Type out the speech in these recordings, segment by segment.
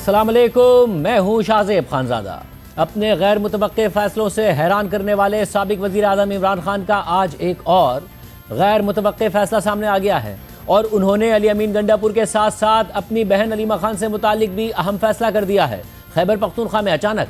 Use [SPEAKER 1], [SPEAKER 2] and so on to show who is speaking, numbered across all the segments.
[SPEAKER 1] अस्सलाम वालेकुम, मैं हूँ शाहज़ेब खानज़ादा। अपने गैर मुतवक्के फ़ैसलों से हैरान करने वाले साबिक़ वज़ीर आज़म इमरान खान का आज एक और गैर मुतवक्के फ़ैसला सामने आ गया है और उन्होंने अली अमीन गंडापुर के साथ साथ अपनी बहन अलीमा खान से मुतालिक भी अहम फ़ैसला कर दिया है। खैबर पख्तूनख्वा में अचानक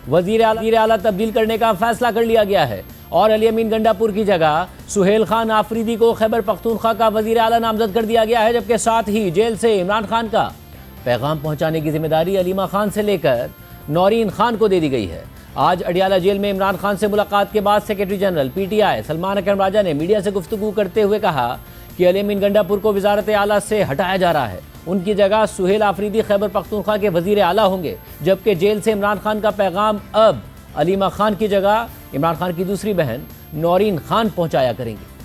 [SPEAKER 1] वज़ीर आला तब्दील करने का फ़ैसला कर लिया गया है और अली अमीन गंडापुर की जगह सुहेल खान आफरीदी को खैबर पख्तूनख्वा का वज़ीर आला नामज़द कर दिया गया है, जबकि साथ ही जेल से इमरान खान का पैगाम पहुंचाने की जिम्मेदारी अलीमा खान से लेकर नौरीन खान को दे दी गई है। आज अडियाला जेल में इमरान खान से मुलाकात के बाद सेक्रेटरी जनरल PTI सलमान अकरम राजा ने मीडिया से गुफ्तगू करते हुए कहा कि अली अमीन गंडापुर को वज़ारत आला से हटाया जा रहा है। उनकी जगह सुहेल आफरीदी खैबर पख्तूनख्वा के वज़ीर आला होंगे, जबकि जेल से इमरान खान का पैगाम अब अलीमा खान की जगह इमरान खान की दूसरी बहन नौरीन खान पहुँचाया करेंगी।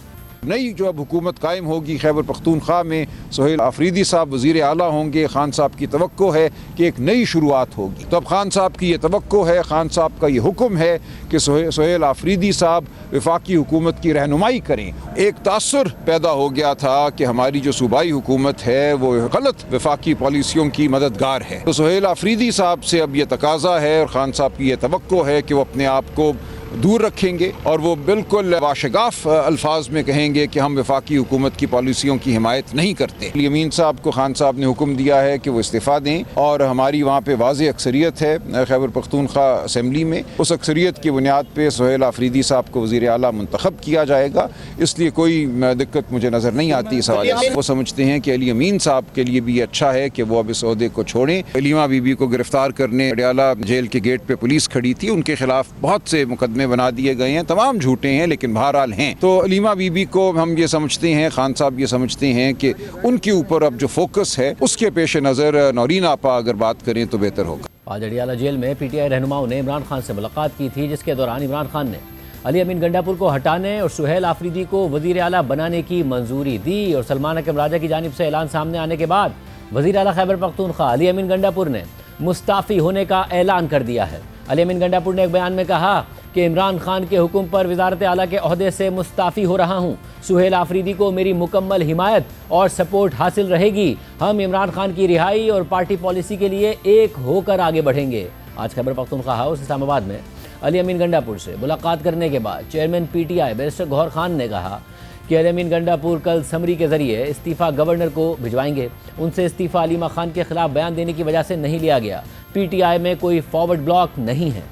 [SPEAKER 2] नई जो अब हुकूमत कायम होगी खैबर पख्तूनख्वा में सुहेल आफरीदी साहब वज़ीर आला होंगे। खान साहब की तवक्को है कि एक नई शुरुआत होगी। तो अब खान साहब की ये तवक्को है, खान साहब का ये हुक्म है कि सुहेल आफरीदी साहब वफाकी हुकूमत की रहनुमाई करें। एक तासुर पैदा हो गया था कि हमारी जो सूबाई हुकूमत है वो गलत वफाकी पॉलिसियों की मददगार है। तो सुहेल आफरीदी साहब से अब ये तकाजा है और खान साहब की ये तवक्को है कि वो अपने आप को दूर रखेंगे और वो बिल्कुल वाशगाफ अल्फाज में कहेंगे कि हम वफाकी हुकूमत की पॉलिसियों की हिमायत नहीं करते। अली अमीन साहब को खान साहब ने हुक्म दिया है कि वो इस्तीफ़ा दें और हमारी वहाँ पे वाज़ेह अक्सरियत है खैबर पख्तूनख्वा असम्बली में। उस अक्सरियत की बुनियाद पर सुहेल आफरीदी साहब को वज़ीर आला मुंतखब किया जाएगा, इसलिए कोई दिक्कत मुझे नज़र नहीं आती इस हवाले से। वो समझते हैं कि अली अमीन साहब के लिए भी अच्छा है कि वो अब इस ओहदे को छोड़ें। अलीमा बीबी को गिरफ्तार करने अडियाला जेल के गेट पर पुलिस खड़ी थी, उनके खिलाफ बहुत से मुकदमे बना दिए गए हैं, तमाम झूठे हैं लेकिन बहरहाल हैं। तो अलीमा बीबी को हम ये समझते हैं, खान साहब ये समझते हैं कि उनके ऊपर अब जो फोकस है उसके पेश नज़र नौरीन आपा अगर बात करें तो बेहतर होगा।
[SPEAKER 1] आज अडियाला जेल में PTI रहनुमाओं ने इमरान खान से मुलाकात की थी, जिसके दौरान इमरान खान ने अली अमीन गंडापुर को हटाने और सुहेल आफरीदी को वज़ीर आला बनाने की मंजूरी दी और सलमान अकरम राजा की जानिब से ऐलान सामने आने के बाद वज़ीर आला खैबर पख्तूनख्वा अली अमीन गंडापुर ने मुस्ताफ़ी होने का ऐलान कर दिया है। अली अमीन गंडापुर ने एक बयान में कहा कि इमरान खान के हुक्म पर वज़ारत आला के ओहदे से मुस्ताफ़ी हो रहा हूँ। सुहेल आफरीदी को मेरी मुकम्मल हिमायत और सपोर्ट हासिल रहेगी। हम इमरान खान की रिहाई और पार्टी पॉलिसी के लिए एक होकर आगे बढ़ेंगे। आज खैबर पख्तूनख्वा हाउस इस्लामाबाद में अली अमीन गंडापुर से मुलाकात करने के बाद chairman PTI barrister Gohar Khan ने कहा कि अली अमीन गंडापुर कल समरी के जरिए इस्तीफ़ा गवर्नर को भिजवाएंगे। उनसे इस्तीफ़ा अलीमा खान के खिलाफ बयान देने की वजह से नहीं लिया गया। PTI में कोई फॉरवर्ड ब्लॉक नहीं है।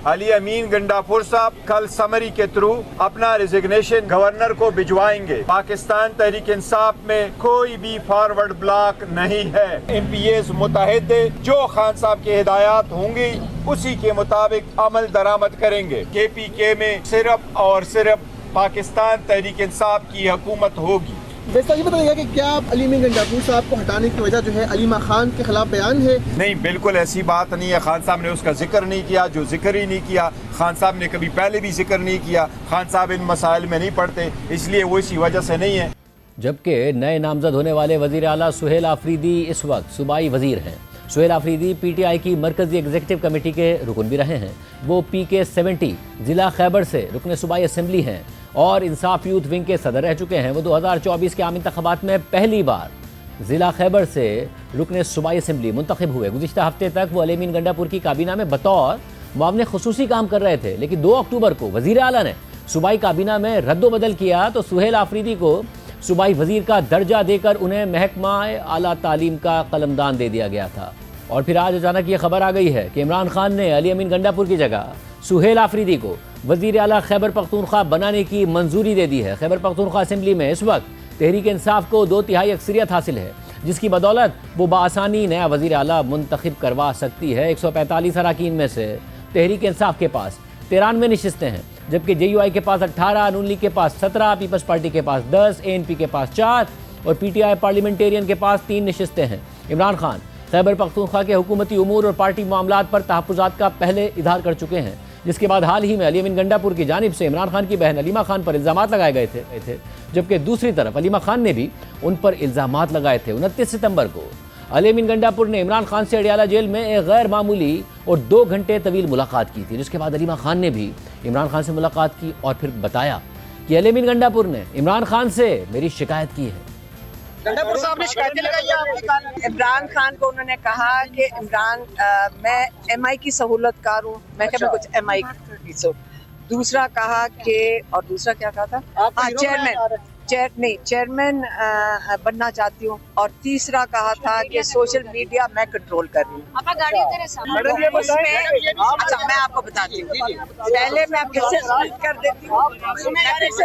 [SPEAKER 3] अली अमीन गंडापुर साहब कल समरी के थ्रू अपना रिजिग्नेशन गवर्नर को भिजवाएंगे। पाकिस्तान तहरीक इंसाफ में कोई भी फॉरवर्ड ब्लॉक नहीं है। MPAs मुतहद जो खान साहब की हिदायत होंगी उसी के मुताबिक अमल दरामद करेंगे। KPK में सिर्फ और सिर्फ पाकिस्तान तहरीक इंसाफ की हुकूमत होगी।
[SPEAKER 4] वैसे ये बताइएगा कि क्या अली अमीन गंडापुर साहब को हटाने की वजह जो है अलीमा खान के खिलाफ बयान है?
[SPEAKER 3] नहीं, बिल्कुल ऐसी बात नहीं है। खान साहब ने उसका जिक्र नहीं किया, जो जिक्र ही नहीं किया। खान साहब ने कभी पहले भी जिक्र नहीं किया। खान साहब इन मसाइल में नहीं पड़ते, इसलिए वो इसी वजह से नहीं है।
[SPEAKER 1] जबकि नए नामजद होने वाले वज़ीर आला सुहेल आफरीदी इस वक्त सूबाई वज़ीर हैं। सुहेल आफरीदी PTI की मरकज़ी एग्जीक्यूटिव कमेटी के रुकन भी रहे हैं। वो PK 70 ज़िला खैबर से रुकन सूबाई असम्बली हैं और इंसाफ यूथ विंग के सदर रह चुके हैं। वो 2024 के आम इंतखाबात में पहली बार ज़िला खैबर से रुकन सूबाई असम्बली मुंतखब हुए। गुज़िश्ता हफ्ते तक वो अली अमीन गंडापुर की काबीना में बतौर मुआवने खुसूसी काम कर रहे थे, लेकिन 2 अक्टूबर को वज़ीर आला ने सूबाई काबीना में रद्दोबदल किया तो सुहेल आफरीदी को सूबाई वज़ीर का दर्जा देकर उन्हें महकमा आला तालीम का कलमदान दे दिया गया था। और फिर आज अचानक ये खबर आ गई है कि इमरान खान ने अली अमीन गंडापुर की जगह सुहेल आफरीदी को वज़ीर आला खैबर पख्तूनख्वा बनाने की मंजूरी दे दी है। खैबर पख्तूनख्वा असम्बली में इस वक्त तहरीक इंसाफ को 2/3 अक्सरियत हासिल है, जिसकी बदौलत वो बासानी नया वज़ीर आला मुंतखब करवा सकती है। 145 अरकान में से तहरीक इंसाफ के पास 93 नशिस्तें हैं, जबकि JUI के पास 18, नून लीग के पास 17, पीपल्स पार्टी के पास 10, ANP के पास 4 और PTI पार्लियामेंटेरियन के पास 3 नशिस्तें हैं। इमरान खान खैबर पख्तूनख्वा के हुकूमती उमूर और पार्टी मामलात पर तहफ़्फ़ुज़ात का पहले इजहार कर चुके हैं, जिसके बाद हाल ही में अली अमीन गंडापुर की जानिब से इमरान खान की बहन अलीमा खान पर इल्ज़ामात लगाए गए थे, जबकि दूसरी तरफ अलीमा खान ने भी उन पर इल्ज़ामात लगाए थे। 29 सितंबर को अली अमीन गंडापुर ने इमरान खान से अडियाला जेल में एक गैर मामूली और 2 घंटे तवील मुलाकात की थी, जिसके बाद अलीमा खान ने भी इमरान खान से मुलाकात की और फिर बताया कि अली अमीन गंडापुर ने इमरान खान से मेरी शिकायत की है।
[SPEAKER 5] गंडापुर साहब ने शिकायतें लगाई है आपके कारण।
[SPEAKER 6] इमरान खान को उन्होंने कहा कि इमरान मैं एमआई की सहूलतकार हूँ, मैं क्या मैं कुछ एमआई की दूसरा कहा कि और दूसरा क्या कहा था, हाँ चेयरमैन बनना चाहती हूँ, और तीसरा कहा था कि सोशल मीडिया मैं कंट्रोल कर रही हूँ। अच्छा मैं आपको बताती हूँ, पहले मैं फिर से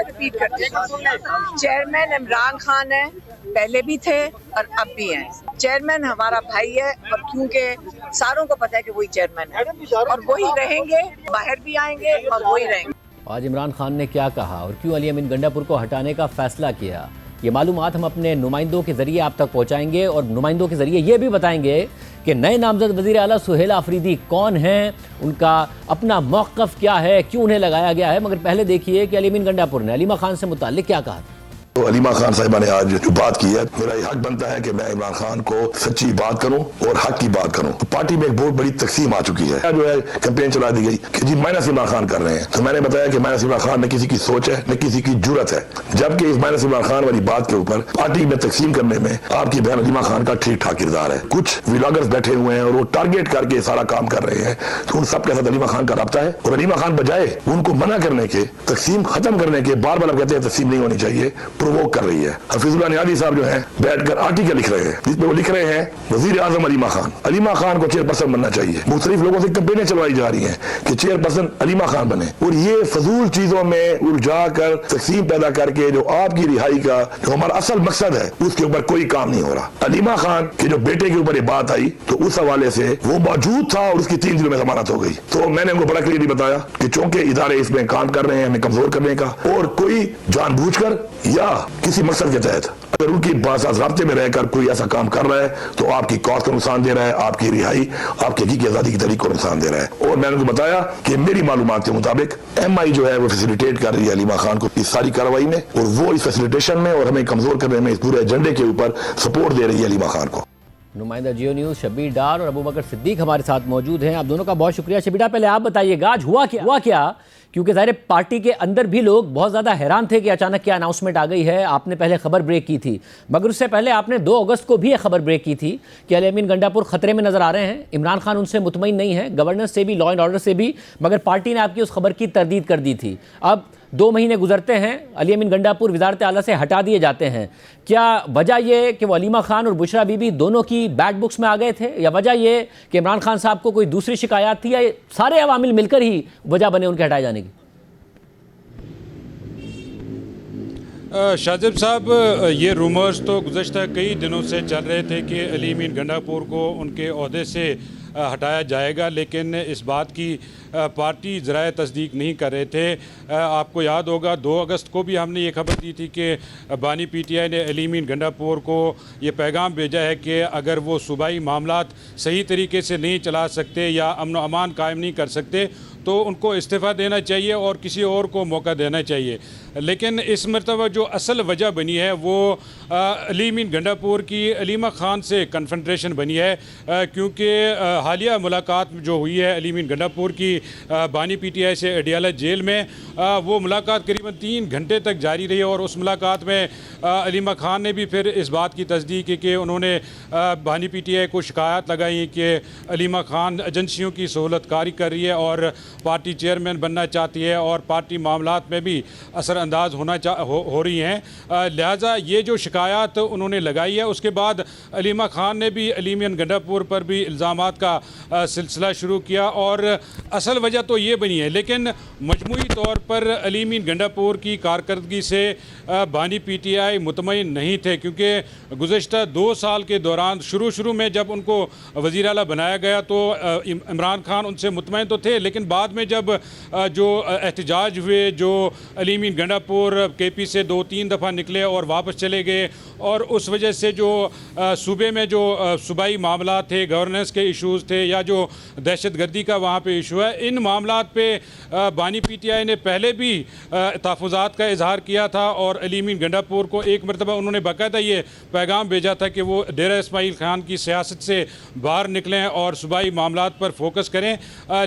[SPEAKER 6] रिपीट कर देती हूँ, चेयरमैन इमरान खान है, पहले भी थे और अब भी हैं। चेयरमैन हमारा भाई है, और क्योंकि सारों को पता है कि वही चेयरमैन है और वही रहेंगे, बाहर भी आएंगे और वही रहेंगे।
[SPEAKER 1] आज इमरान खान ने क्या कहा और क्यों अली अमीन गंडापुर को हटाने का फैसला किया, ये मालूमात हम अपने नुमाइंदों के जरिए आप तक पहुंचाएंगे, और नुमाइंदों के जरिए ये भी बताएंगे कि नए नामजद वज़ीर आला सुहेल आफरीदी कौन हैं, उनका अपना मौक़िफ़ क्या है, क्यों उन्हें लगाया गया है। मगर पहले देखिए कि अली अमीन गंडापुर ने अलीमा खान से मुताल्लिक़ क्या कहा था।
[SPEAKER 7] तो अलीमा खान साहिबा ने आज जो बात की है, मेरा ये हक बनता है कि मैं इमरान खान को सच्ची बात करूं और हक की बात करूं। तो पार्टी में एक बहुत बड़ी तकसीम आ चुकी है, जो है कैंपेन चला दी गई कि जी माइनस इमरान खान कर रहे हैं। तो मैंने बताया कि माइनस इमरान खान न किसी की सोच है न किसी की जुर्रत है, जबकि इस माइनस इमरान खान वाली बात के ऊपर पार्टी में तकसीम करने में आपकी बहन अलीमा खान का ठीक ठाक किरदार है। कुछ व्लॉगर्स बैठे हुए हैं और वो टारगेट करके सारा काम कर रहे हैं, तो उन सबके साथ अलीमा खान का रब्ता है। और अलीमा खान बजाय उनको मना करने के, तकसीम खत्म करने के, बार बार कहते हैं तकसीम नहीं होनी चाहिए, प्रोवोक कर रही है। हफीजुल्लाह नियाज़ी साहब जो है बैठकर आर्टिकल लिख रहे हैं, जिसमें वो लिख रहे हैं वजीर आजम अलीमा खान को चेयरपर्सन बनना चाहिए। मुख्तलिफ लोगों से कंपेनें चलवाई जा रही हैं कि चेयरपर्सन अलीमा खान बने, और ये फजूल चीजों में उलझा कर तकसीम पैदा करके जो आपकी रिहाई का जो हमारा असल मकसद है उसके ऊपर कोई काम नहीं हो रहा। अलीमा खान के जो बेटे के ऊपर ये बात आई तो उस हवाले से वो मौजूद था और उसकी 3 दिनों में जमानत हो गई। तो मैंने उनको बड़ा क्लियरली बताया कि चूंकि इदारे इसमें काम कर रहे हैं हमें कमजोर करने का, और कोई जानबूझकर या किसी मकसद के तहत अगर उनकी राब्ते में रहकर कोई ऐसा काम कर रहा है तो आपकी कौत को नुकसान दे रहा है, आपकी रिहाई, आपकी हकीकी आजादी की तरीक को नुकसान दे रहा है। और मैंने उनको बताया कि मेरी मालूमात के मुताबिक एमआई जो है वो फैसिलिटेट कर रही है अलीमा खान को इस सारी कार्रवाई में, और वो इस फैसिलिटेशन में और हमें कमजोर करने में इस पूरे एजेंडे के ऊपर सपोर्ट दे रही है अलीमा खान को।
[SPEAKER 1] नुमाइंदा जियो न्यूज़ शब्बीर डार और अबू बकर सिद्दीक हमारे साथ मौजूद हैं। आप दोनों का बहुत शुक्रिया। शब्बीर डार, पहले आप बताइएगा आज हुआ क्या, क्योंकि ज़ाहिर पार्टी के अंदर भी लोग बहुत ज़्यादा हैरान थे कि अचानक क्या अनाउंसमेंट आ गई है। आपने पहले खबर ब्रेक की थी, मगर उससे पहले आपने 2 अगस्त को भी ये खबर ब्रेक की थी कि अली अमीन गंडापुर खतरे में नज़र आ रहे हैं, इमरान खान उनसे मुतमईन नहीं है, गवर्नेंस से भी, लॉ एंड ऑर्डर से भी, मगर पार्टी ने आपकी उस खबर की तरदीद कर दी थी। अब 2 महीने गुजरते हैं, अली अमीन गंडापुर वज़ारत आला से हटा दिए जाते हैं। क्या वजह ये कि वो अलीमा खान और बुशरा बीबी दोनों की बैड बुक्स में आ गए थे, या वजह ये कि इमरान खान साहब को कोई दूसरी शिकायत थी, या सारे अवामिल मिलकर ही वजह बने उनके हटाए जाने की?
[SPEAKER 8] शाजिब साहब, ये रूमर्स तो गुज़श्ता कई दिनों से चल रहे थे कि अली अमीन गंडापुर को उनके ओहदे से हटाया जाएगा, लेकिन इस बात की पार्टी ज़राए तस्दीक नहीं कर रहे थे। आपको याद होगा 2 अगस्त को भी हमने ये खबर दी थी कि बानी पीटीआई ने अली अमीन गंडापुर को ये पैगाम भेजा है कि अगर वो सूबाई मामलात सही तरीके से नहीं चला सकते या अमन व अमान कायम नहीं कर सकते तो उनको इस्तीफ़ा देना चाहिए और किसी और को मौका देना चाहिए। लेकिन इस मरतबा जो असल वजह बनी है वो अली अमीन गंडापुर की अलीमा खान से कन्फ्रंटेशन बनी है, क्योंकि हालिया मुलाकात जो हुई है अली अमीन गंडापुर की बानी पीटीआई से अडियाला जेल में, वो मुलाकात करीबन 3 घंटे तक जारी रही, और उस मुलाकात में अलीमा खान ने भी फिर इस बात की तस्दीक की कि उन्होंने बानी पीटीआई को शिकायत लगाई कि अलीमा खान एजेंसियों की सहूलतकारी कर रही है और पार्टी चेयरमैन बनना चाहती है और पार्टी मामलात में भी असरअंदाज हो रही हैं। लिहाजा ये जो शिकायत उन्होंने लगाई है, उसके बाद अलीमा खान ने भी अली अमीन गंडापुर पर भी इल्ज़ामात का सिलसिला शुरू किया, और असल वजह तो ये बनी है। लेकिन मजमूई तौर पर अली अमीन गंडापुर की कारकर्दगी से बानी पीटीआई मुतमईन नहीं थे, क्योंकि गुज़श्ता 2 साल के दौरान शुरू में जब उनको वज़ीर आला बनाया गया तो इमरान खान उनसे मुतमईन तो थे, लेकिन बाद में जब जो एहतजाज हुए, जो अली अमीन गंडापुर केपी से 2-3 दफ़ा निकले और वापस चले गए, और उस वजह से जो सूबे में जो सूबाई मामला थे, गवर्नेंस के इशूज़ थे या जो दहशत गर्दी का वहाँ पे इशू है, इन मामलात पे बानी पीटीआई ने पहले भी तहफ़्फ़ुज़ात का इजहार किया था, और अली अमीन गंडापुर को एक मरतबा उन्होंने बाकायदा ये पैगाम भेजा था कि वो डेरा इस्माइल खान की सियासत से बाहर निकलें और सूबाई मामलात पर फोकस करें।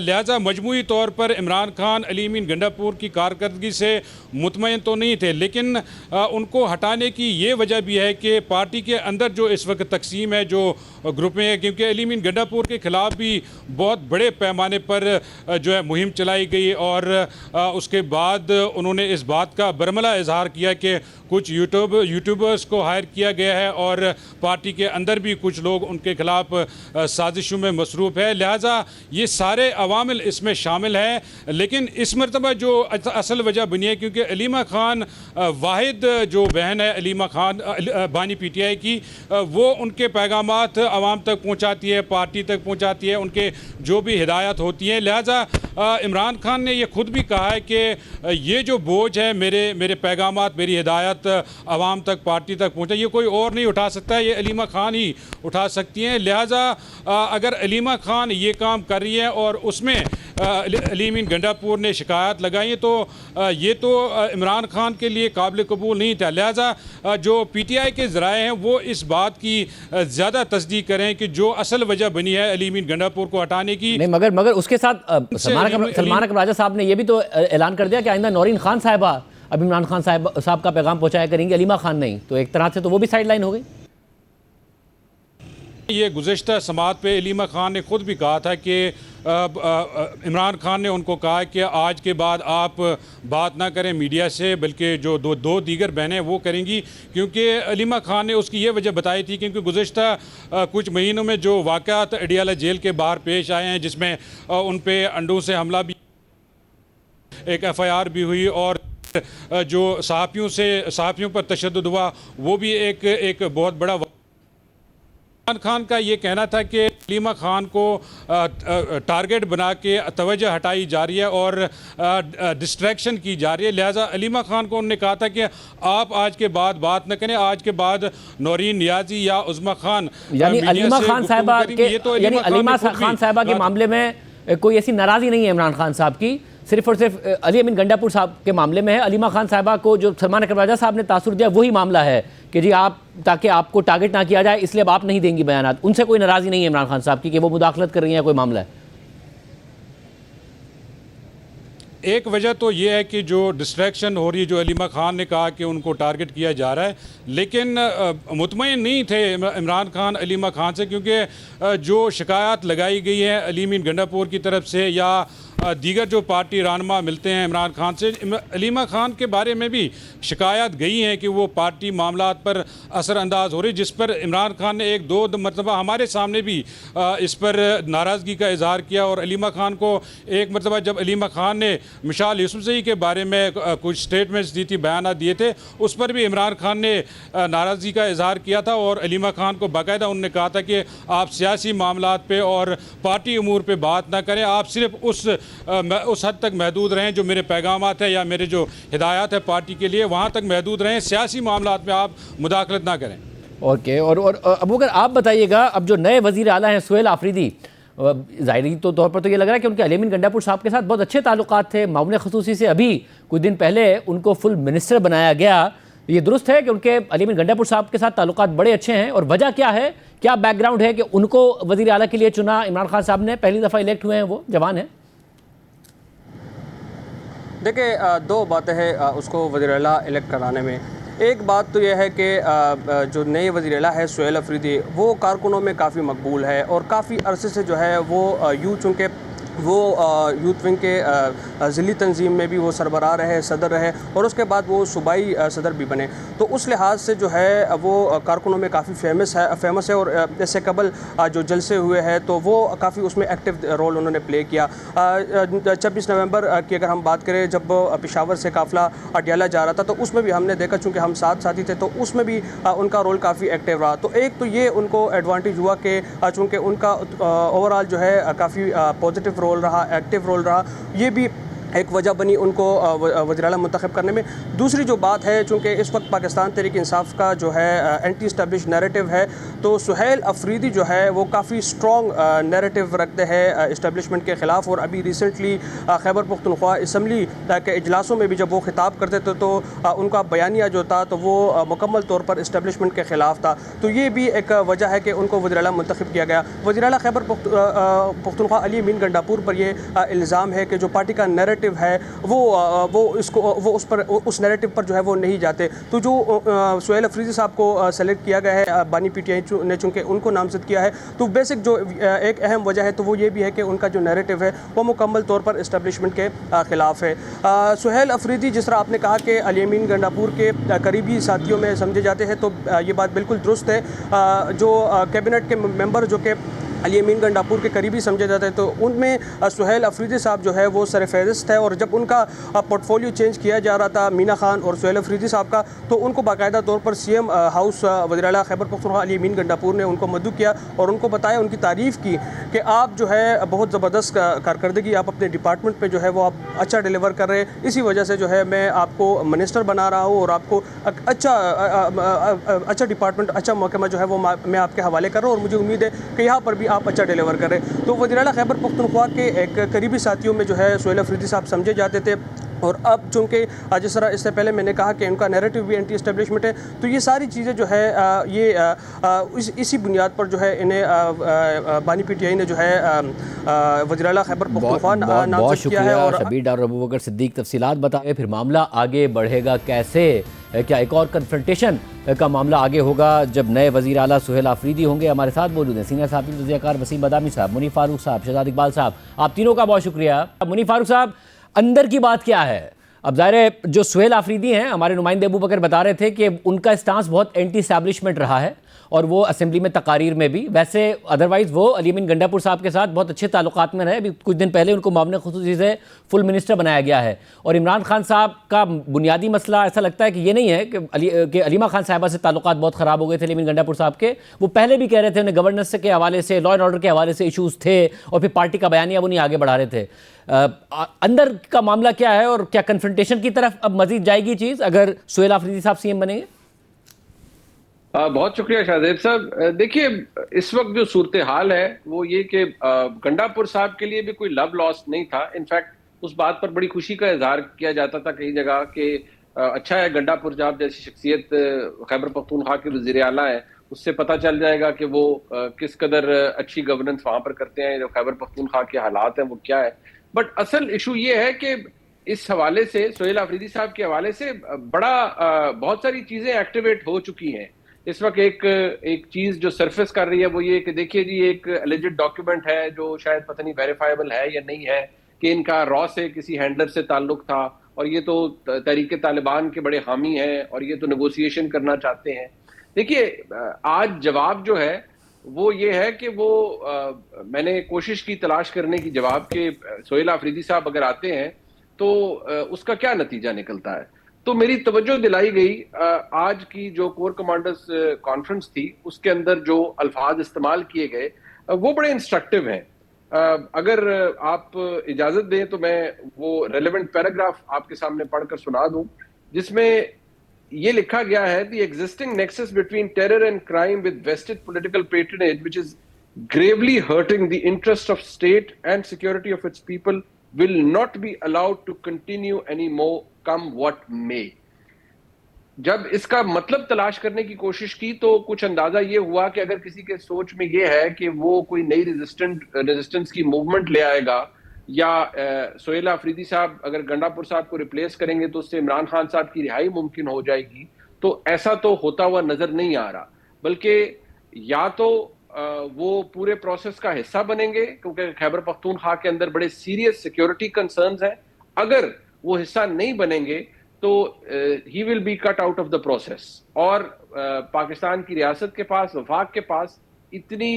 [SPEAKER 8] लिहाजा मजमूई तौर पर इमरान खान अली अमीन गंडापुर की कारकर्दगी से मुतमईन तो नहीं थे, लेकिन उनको हटाने की ये वजह भी है कि पार्टी के अंदर जो इस वक्त तकसीम है, जो ग्रुप में है, क्योंकि अली अमीन गंडापुर के ख़िलाफ़ भी बहुत बड़े पैमाने पर जो है मुहिम चलाई गई और उसके बाद उन्होंने इस बात का बरमला इजहार किया कि कुछ यूट्यूबर्स को हायर किया गया है और पार्टी के अंदर भी कुछ लोग उनके खिलाफ साजिशों में मसरूफ़ है। लिहाजा ये सारे अवामिल इसमें शामिल हैं, लेकिन इस मरतबा जो असल वजह बनी है क्योंकि अलीमा खान वाहिद जो बहन है अलीमा खान बानी PTI की, वो उनके पैगामात आवाम तक पहुँचाती है, पार्टी तक पहुँचाती है, उनके जो भी हिदायत होती हैं। लिहाजा इमरान खान ने ये खुद भी कहा है कि ये जो बोझ है मेरे पैगामात, मेरी हिदायत आवाम तक, पार्टी तक पहुँचा, ये कोई और नहीं उठा सकता, ये अलीमा खान ही उठा सकती हैं। लिहाजा अगर अलीमा खान ये काम कर रही है और उसमें अली अमीन गंडापुर ने शिकायत लगाई है तो ये तो इमरान खान के लिए काबिल कबूल नहीं था। लिहाजा जो PTI के ज़राए हैं वो इस बात की ज़्यादा तस्दीक करें कि जो असल वजह बनी है अली अमीन गंडापुर को हटाने की।
[SPEAKER 1] नहीं, मगर उसके साथ सलमान अकबर राजा साहब ने यह भी तो ऐलान कर दिया कि आइंदा नौरीन खान साहिबा अब इमरान खान साहब का पैगाम पहुंचाया करेंगे, अलीमा खान नहीं, तो एक तरह से तो वो भी साइड लाइन हो गई।
[SPEAKER 8] ये गुज़श्ता समात पे अलीमा खान ने खुद भी कहा था कि इमरान खान ने उनको कहा कि आज के बाद आप बात ना करें मीडिया से, बल्कि जो दो दीगर बहनें वो करेंगी, क्योंकि अलीमा खान ने उसकी ये वजह बताई थी क्योंकि गुज़श्ता कुछ महीनों में जो वाक़यात अडियाला जेल के बाहर पेश आए हैं जिसमें उन पे अंडों से हमला भी, एक FIR भी हुई और जो सहाफ़ियों पर तशद्दुद हुआ वो भी एक बहुत बड़ा। इमरान खान का ये कहना था कि अलीमा खान को टारगेट बना के तवज्जो हटाई जा रही है और डिस्ट्रैक्शन की जा रही है। लिहाजा अलीमा खान को उन्होंने कहा था कि आप आज के बाद बात न करें, आज के बाद नौरीन नियाजी या उज़्मा खान
[SPEAKER 1] यानी अलीमा खान साहिबा के मामले में कोई ऐसी नाराज़ी नहीं है इमरान खान साहब की, सिर्फ और सिर्फ अली अमीन गंडापुर साहब के मामले में है। अलीमा खान साहिबा को जो सलमान अकबर राजा साहब ने तासुर दिया वही मामला है कि जी आप, ताकि आपको टारगेट ना किया जाए इसलिए अब आप नहीं देंगी बयानात, उनसे कोई नाराज़ी नहीं है इमरान खान साहब की कि वो मुदाखलत कर रही हैं, कोई मामला है।
[SPEAKER 8] एक वजह तो ये है कि जो डिस्ट्रैक्शन हो रही है, जो अलीमा खान ने कहा कि उनको टारगेट किया जा रहा है, लेकिन मुतमईन नहीं थे इमरान खान अलीमा खान से, क्योंकि जो शिकायत लगाई गई है अली अमीन गंडापुर की तरफ से या दीगर जो पार्टी रहनुमा मिलते हैं इमरान खान से, अलीमा खान के बारे में भी शिकायत गई हैं कि वो पार्टी मामलात पर असरअंदाज हो रही, जिस पर इमरान खान ने एक दो मरतबा हमारे सामने भी इस पर नाराज़गी का इजहार किया और अलीमा खान को एक मरतबा जब अलीमा खान ने मिशाल यूसुफजई के बारे में कुछ स्टेटमेंट्स दी थी, बयान दिए थे, उस पर भी इमरान खान ने नाराज़गी का इजहार किया था और अलीमा खान को बाकायदा उन्होंने कहा था कि आप सियासी मामलात पे और पार्टी अमूर पे बात ना करें, आप सिर्फ उस हद तक महदूद रहें जो मेरे पैगामात है या मेरे जो हिदायत है पार्टी के लिए, वहाँ तक महदूद रहें, सियासी मामलात में आप मुदाखलत ना करें।
[SPEAKER 1] ओके, और अबू अगर आप बताइएगा, अब जो नए वज़ीर आला हैं सुहेल आफरीदी, ज़ाहिरी तो तौर पर तो ये लग रहा है कि उनके अली अमीन गंडापुर साहब के साथ बहुत अच्छे ताल्लुकात थे, मामून ख़ुसूसी से अभी कुछ दिन पहले उनको फुल मिनिस्टर बनाया गया, ये दुरुस्त है कि उनके अली अमीन गंडापुर साहब के साथ ताल्लुकात बड़े अच्छे हैं, और वजह क्या है, क्या बैकग्राउंड है कि उनको वज़ीर आला के लिए चुना इमरान खान साहब ने, पहली दफ़ा इलेक्ट हुए हैं, वो जवान हैं?
[SPEAKER 9] देखिए, दो बातें हैं उसको वज़ीर आला इलेक्ट कराने में। एक बात तो यह है कि जो नए वज़ीर आला है सुहेल आफरीदी, वो कारकुनों में काफ़ी मकबूल है और काफ़ी अरसे से जो है वो चूँकि वो यूथ विंग के ज़िली तंजीम में भी वो सरबराह रहे, सदर रहे और उसके बाद वो सूबाई सदर भी बने, तो उस लिहाज से जो है वो कारकुनों में काफ़ी फेमस है और इससे कबल जो जलसे हुए हैं तो वो काफ़ी उसमें एक्टिव रोल उन्होंने प्ले किया। 26 नवंबर की अगर हम बात करें, जब पेशावर से काफ़िला अडियाला जा रहा था, तो उसमें भी हमने देखा, चूँकि हम साथी थे, तो उसमें भी उनका रोल काफ़ी एक्टिव रहा। तो एक तो ये उनको एडवांटेज हुआ कि चूँकि उनका ओवरऑल जो है काफ़ी पॉजिटिव रोल रहा, एक्टिव रोल रहा, ये भी एक वजह बनी उनको वज़ीर आला मुंतखब करने में। दूसरी जो बात है, चूँकि इस वक्त पाकिस्तान तहरीक इंसाफ का जो है एंटी इस्टेब्लिश नैरेटिव है, तो सुहेल अफरीदी जो है वो काफ़ी स्ट्रॉन्ग नैरेटिव रखते हैं इस्टेब्लिशमेंट के ख़िलाफ़। और अभी रिसेंटली खैबर पख्तूनख्वा असम्बली के इजलासों में भी जब वो खिताब करते थे तो उनका बयानिया जो था तो वो मुकम्मल तौर पर इस्टेब्लिशमेंट के ख़िलाफ़ था। तो ये भी एक वजह है कि उनको वज़ीर आला मुंतखब किया गया। वज़ीर आला खैबर पख्तूनख्वा अली अमीन गंडापुर पर ये इल्ज़ाम है कि जो पार्टी का नैरेटिव है वो उस नैरेटिव पर जो है वो नहीं जाते। तो जो सुहेल अफरीदी साहब को सेलेक्ट किया गया है बानी पीटीआई ने, चूँकि उनको नामजद किया है, तो बेसिक जो एक अहम वजह है तो वो ये भी है कि उनका जो नैरेटिव है वो मुकम्मल तौर पर इस्टेब्लिशमेंट के ख़िलाफ़ है। सुहेल अफरीदी, जिस तरह आपने कहा कि अली अमीन गंडापुर के करीबी साथियों में समझे जाते हैं, तो ये बात बिल्कुल दुरुस्त है। जो कैबिनेट के मेंबर जो कि अली अमीन गंडापुर के करीबी समझे जाते हैं, तो उनमें सुहेल अफरीदी साहब जो है वो सरफहरिस्त है। और जब उनका पोर्टफोलियो चेंज किया जा रहा था मीना खान और सुहेल अफरीदी साहब का, तो उनको बाकायदा तौर पर सीएम हाउस वज़ीर आला खैबर पख्तूनख्वा अली अमीन गंडापुर ने उनको मदऊ किया और उनको बताया, उनकी तारीफ़ की कि आप जो है बहुत ज़बरदस्त कारकर्दगी आप अपने डिपार्टमेंट पे जो है वो आप अच्छा डिलीवर कर रहे हैं, इसी वजह से जो है मैं आपको मिनिस्टर बना रहा हूँ और आपको अच्छा डिपार्टमेंट, अच्छा महकमा जो है वो मैं आपके हवाले कर रहा हूँ और मुझे उम्मीद है कि यहाँ पर भी आप अच्छा डिलीवर कर रहे हैं। तो वज़ीर आला खैबर पख्तूनख्वा के एक करीबी साथियों में जो है सुहेल अफरीदी साहब समझे जाते थे। और अब चूँकि जिस तरह इससे पहले मैंने कहा कि उनका नैरेटिव भी एंटी एस्टेब्लिशमेंट है, तो ये सारी चीज़ें जो है इसी बुनियाद पर जो है इन्हें बानी पीटीआई ने जो है वज़ीर आला खैबर पख्तूनख्वा नामज़द किया है। और
[SPEAKER 1] शबीर डॉक्टर अबू बकर सिद्दीक तफसीलात बताए, फिर मामला आगे बढ़ेगा कैसे, क्या एक और कन्फ्रंटेशन का मामला आगे होगा जब नए वज़ीर आला सुहेल अफरीदी होंगे। हमारे साथ मौजूद हैं सीनियर साहब तज़कियाकार वसीम बदामी साहब, मुनीफ फारूक साहब, शहजाद इकबाल साहब, आप तीनों का बहुत शुक्रिया। मुनीफ फारूक साहब, अंदर की बात क्या है? अब ज़ाहिर है जो सुहेल अफरीदी हैं, हमारे नुमाइंदे अबू बकर बता रहे थे कि उनका स्टांस बहुत एंटी एस्टैब्लिशमेंट रहा है और वो असेंबली में तकारीर में भी, वैसे अदरवाइज़ वो अली अमीन गंडापुर साहब के साथ बहुत अच्छे ताल्लुकात में रहे। अभी कुछ दिन पहले उनको मामले खुसूसी से फुल मिनिस्टर बनाया गया है। और इमरान खान साहब का बुनियादी मसला ऐसा लगता है कि ये नहीं है कि अलीमा खान साहिबा से ताल्लुकात बहुत ख़राब हो गए थे अली अमीन गंडापुर साहब के। वो पहले भी कह रहे थे उन्हें गवर्नेंस के हवाले से, लॉ एंड ऑर्डर के हवाले से इशूज़ थे और फिर पार्टी का बयानिया वो नहीं आगे बढ़ा रहे थे। अंदर का मामला क्या है और क्या कन्फ्रंटेशन की तरफ अब मजीद जाएगी चीज़ अगर सुहेल अफरीदी साहब सीएम बनेंगे?
[SPEAKER 10] बहुत शुक्रिया शाहजेब साहब। देखिए, इस वक्त जो सूरत हाल है वो ये कि गंडापुर साहब के लिए भी कोई लव लॉस नहीं था। इनफैक्ट उस बात पर बड़ी खुशी का इजहार किया जाता था कई जगह कि अच्छा है गंडापुर साहब जैसी शख्सियत खैबर पख्तूनख्वा के वज़ीर आला है, उससे पता चल जाएगा कि वो किस कदर अच्छी गवर्नेंस वहाँ पर करते हैं, जो खैबर पख्तूनख्वा के हालात हैं वो क्या है। बट असल इशू ये है कि इस हवाले से, सुहेल अफरीदी साहब के हवाले से बहुत सारी चीज़ें एक्टिवेट हो चुकी हैं। इस वक्त एक चीज जो सरफेस कर रही है वो ये कि देखिए जी, एक एलिजिड डॉक्यूमेंट है जो शायद पता नहीं वेरीफाइबल है या नहीं है कि इनका रॉ से किसी हैंडलर से ताल्लुक था और ये तो तहरीक तालिबान के बड़े हामी हैं और ये तो नेगोशिएशन करना चाहते हैं। देखिए, आज जवाब जो है वो ये है कि वो मैंने कोशिश की तलाश करने की जवाब के सुहेल अफरीदी साहब अगर आते हैं तो उसका क्या नतीजा निकलता है। तो मेरी तवज्जो दिलाई गई आज की जो कोर कमांडर्स कॉन्फ्रेंस थी उसके अंदर जो अल्फाज इस्तेमाल किए गए वो बड़े इंस्ट्रक्टिव हैं। अगर आप इजाजत दें तो मैं वो रेलेवेंट पैराग्राफ आपके सामने पढ़कर सुना दूं, जिसमें ये लिखा गया है, the existing nexus between terror and crime with vested political patronage which is gravely hurting the interest of state and security of its people will not be allowed to continue anymore come what may। जब इसका मतलब तलाश करने की कोशिश की तो कुछ अंदाजा ये हुआ कि अगर किसी के सोच में ये है कि वो कोई नई रेजिस्टेंस की मूवमेंट ले आएगा या सुहेल अफरीदी साहब अगर गंडापुर साहब को रिप्लेस करेंगे तो उससे इमरान खान साहब की रिहाई मुमकिन हो जाएगी, तो ऐसा तो होता हुआ नजर नहीं आ रहा। बल्कि या तो वो पूरे प्रोसेस का हिस्सा बनेंगे क्योंकि खैबर पख्तूनख्वा के अंदर बड़े सीरियस सिक्योरिटी कंसर्न्स हैं। अगर वो हिस्सा नहीं बनेंगे तो he will be cut out of the process. और पाकिस्तान की रियासत के पास, वफाक के पास इतनी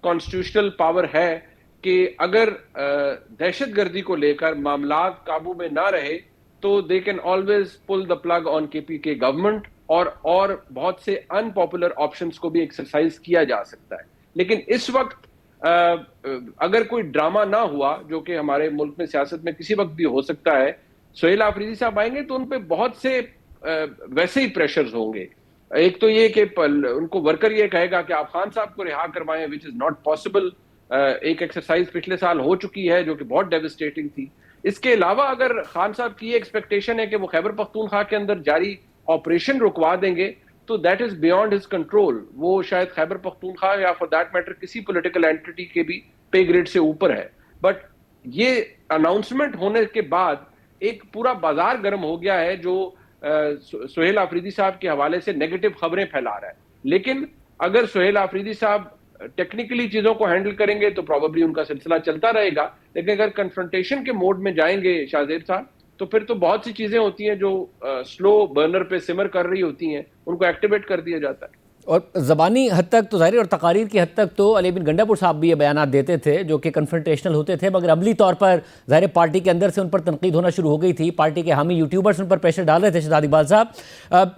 [SPEAKER 10] कॉन्स्टिट्यूशनल पावर है कि अगर दहशतगर्दी को लेकर मामलात काबू में ना रहे तो they can always pull the plug on KPK government और बहुत से अनपॉपुलर ऑप्शंस को भी एक्सरसाइज किया जा सकता है। लेकिन इस वक्त अगर कोई ड्रामा ना हुआ, जो कि हमारे मुल्क में सियासत में किसी वक्त भी हो सकता है, सुहेल आफरीदी साहब आएंगे तो उन पे बहुत से वैसे ही प्रेशर्स होंगे। एक तो ये कि उनको वर्कर ये कहेगा कि आप खान साहब को रिहा करवाएं, विच इज नॉट पॉसिबल। एक एक्सरसाइज पिछले साल हो चुकी है जो कि बहुत डेविस्टेटिंग थी। इसके अलावा अगर खान साहब की ये एक्सपेक्टेशन है कि वो खैबर पख्तूनख्वा के अंदर जारी ऑपरेशन रुकवा देंगे, तो that is beyond his control. वो शायद खैबर पख्तूनख्वा या फॉर दैट मैटर किसी पॉलिटिकल एंटिटी के भी पे ग्रेड से ऊपर है। बट ये अनाउंसमेंट होने के बाद एक पूरा बाजार गर्म हो गया है जो सुहेल आफरीदी साहब के हवाले से नेगेटिव खबरें फैला रहा है। लेकिन अगर सुहेल आफरीदी साहब टेक्निकली चीजों को हैंडल करेंगे तो प्रॉबेबली उनका सिलसिला चलता रहेगा। लेकिन अगर कन्फ्रंटेशन के मोड में जाएंगे शाहजेब साहब, तो फिर तो बहुत सी चीजें होती हैं जो स्लो बर्नर पे सिमर कर रही होती हैं, उनको एक्टिवेट कर दिया जाता है।
[SPEAKER 1] और ज़बानी हद तक तो ज़ाहिर और तकारीर की हद तक तो अली बिन गंडापुर साहब भी ये बयानात देते थे जो कि कन्फ्रंटेशनल होते थे, मगर अमली तौर पर ज़ाहिर पार्टी के अंदर से उन पर तनकीद होना शुरू हो गई थी। पार्टी के हामी यूट्यूबर्स उन पर प्रेशर डाल रहे थे। शहजाद इकबाल साहब,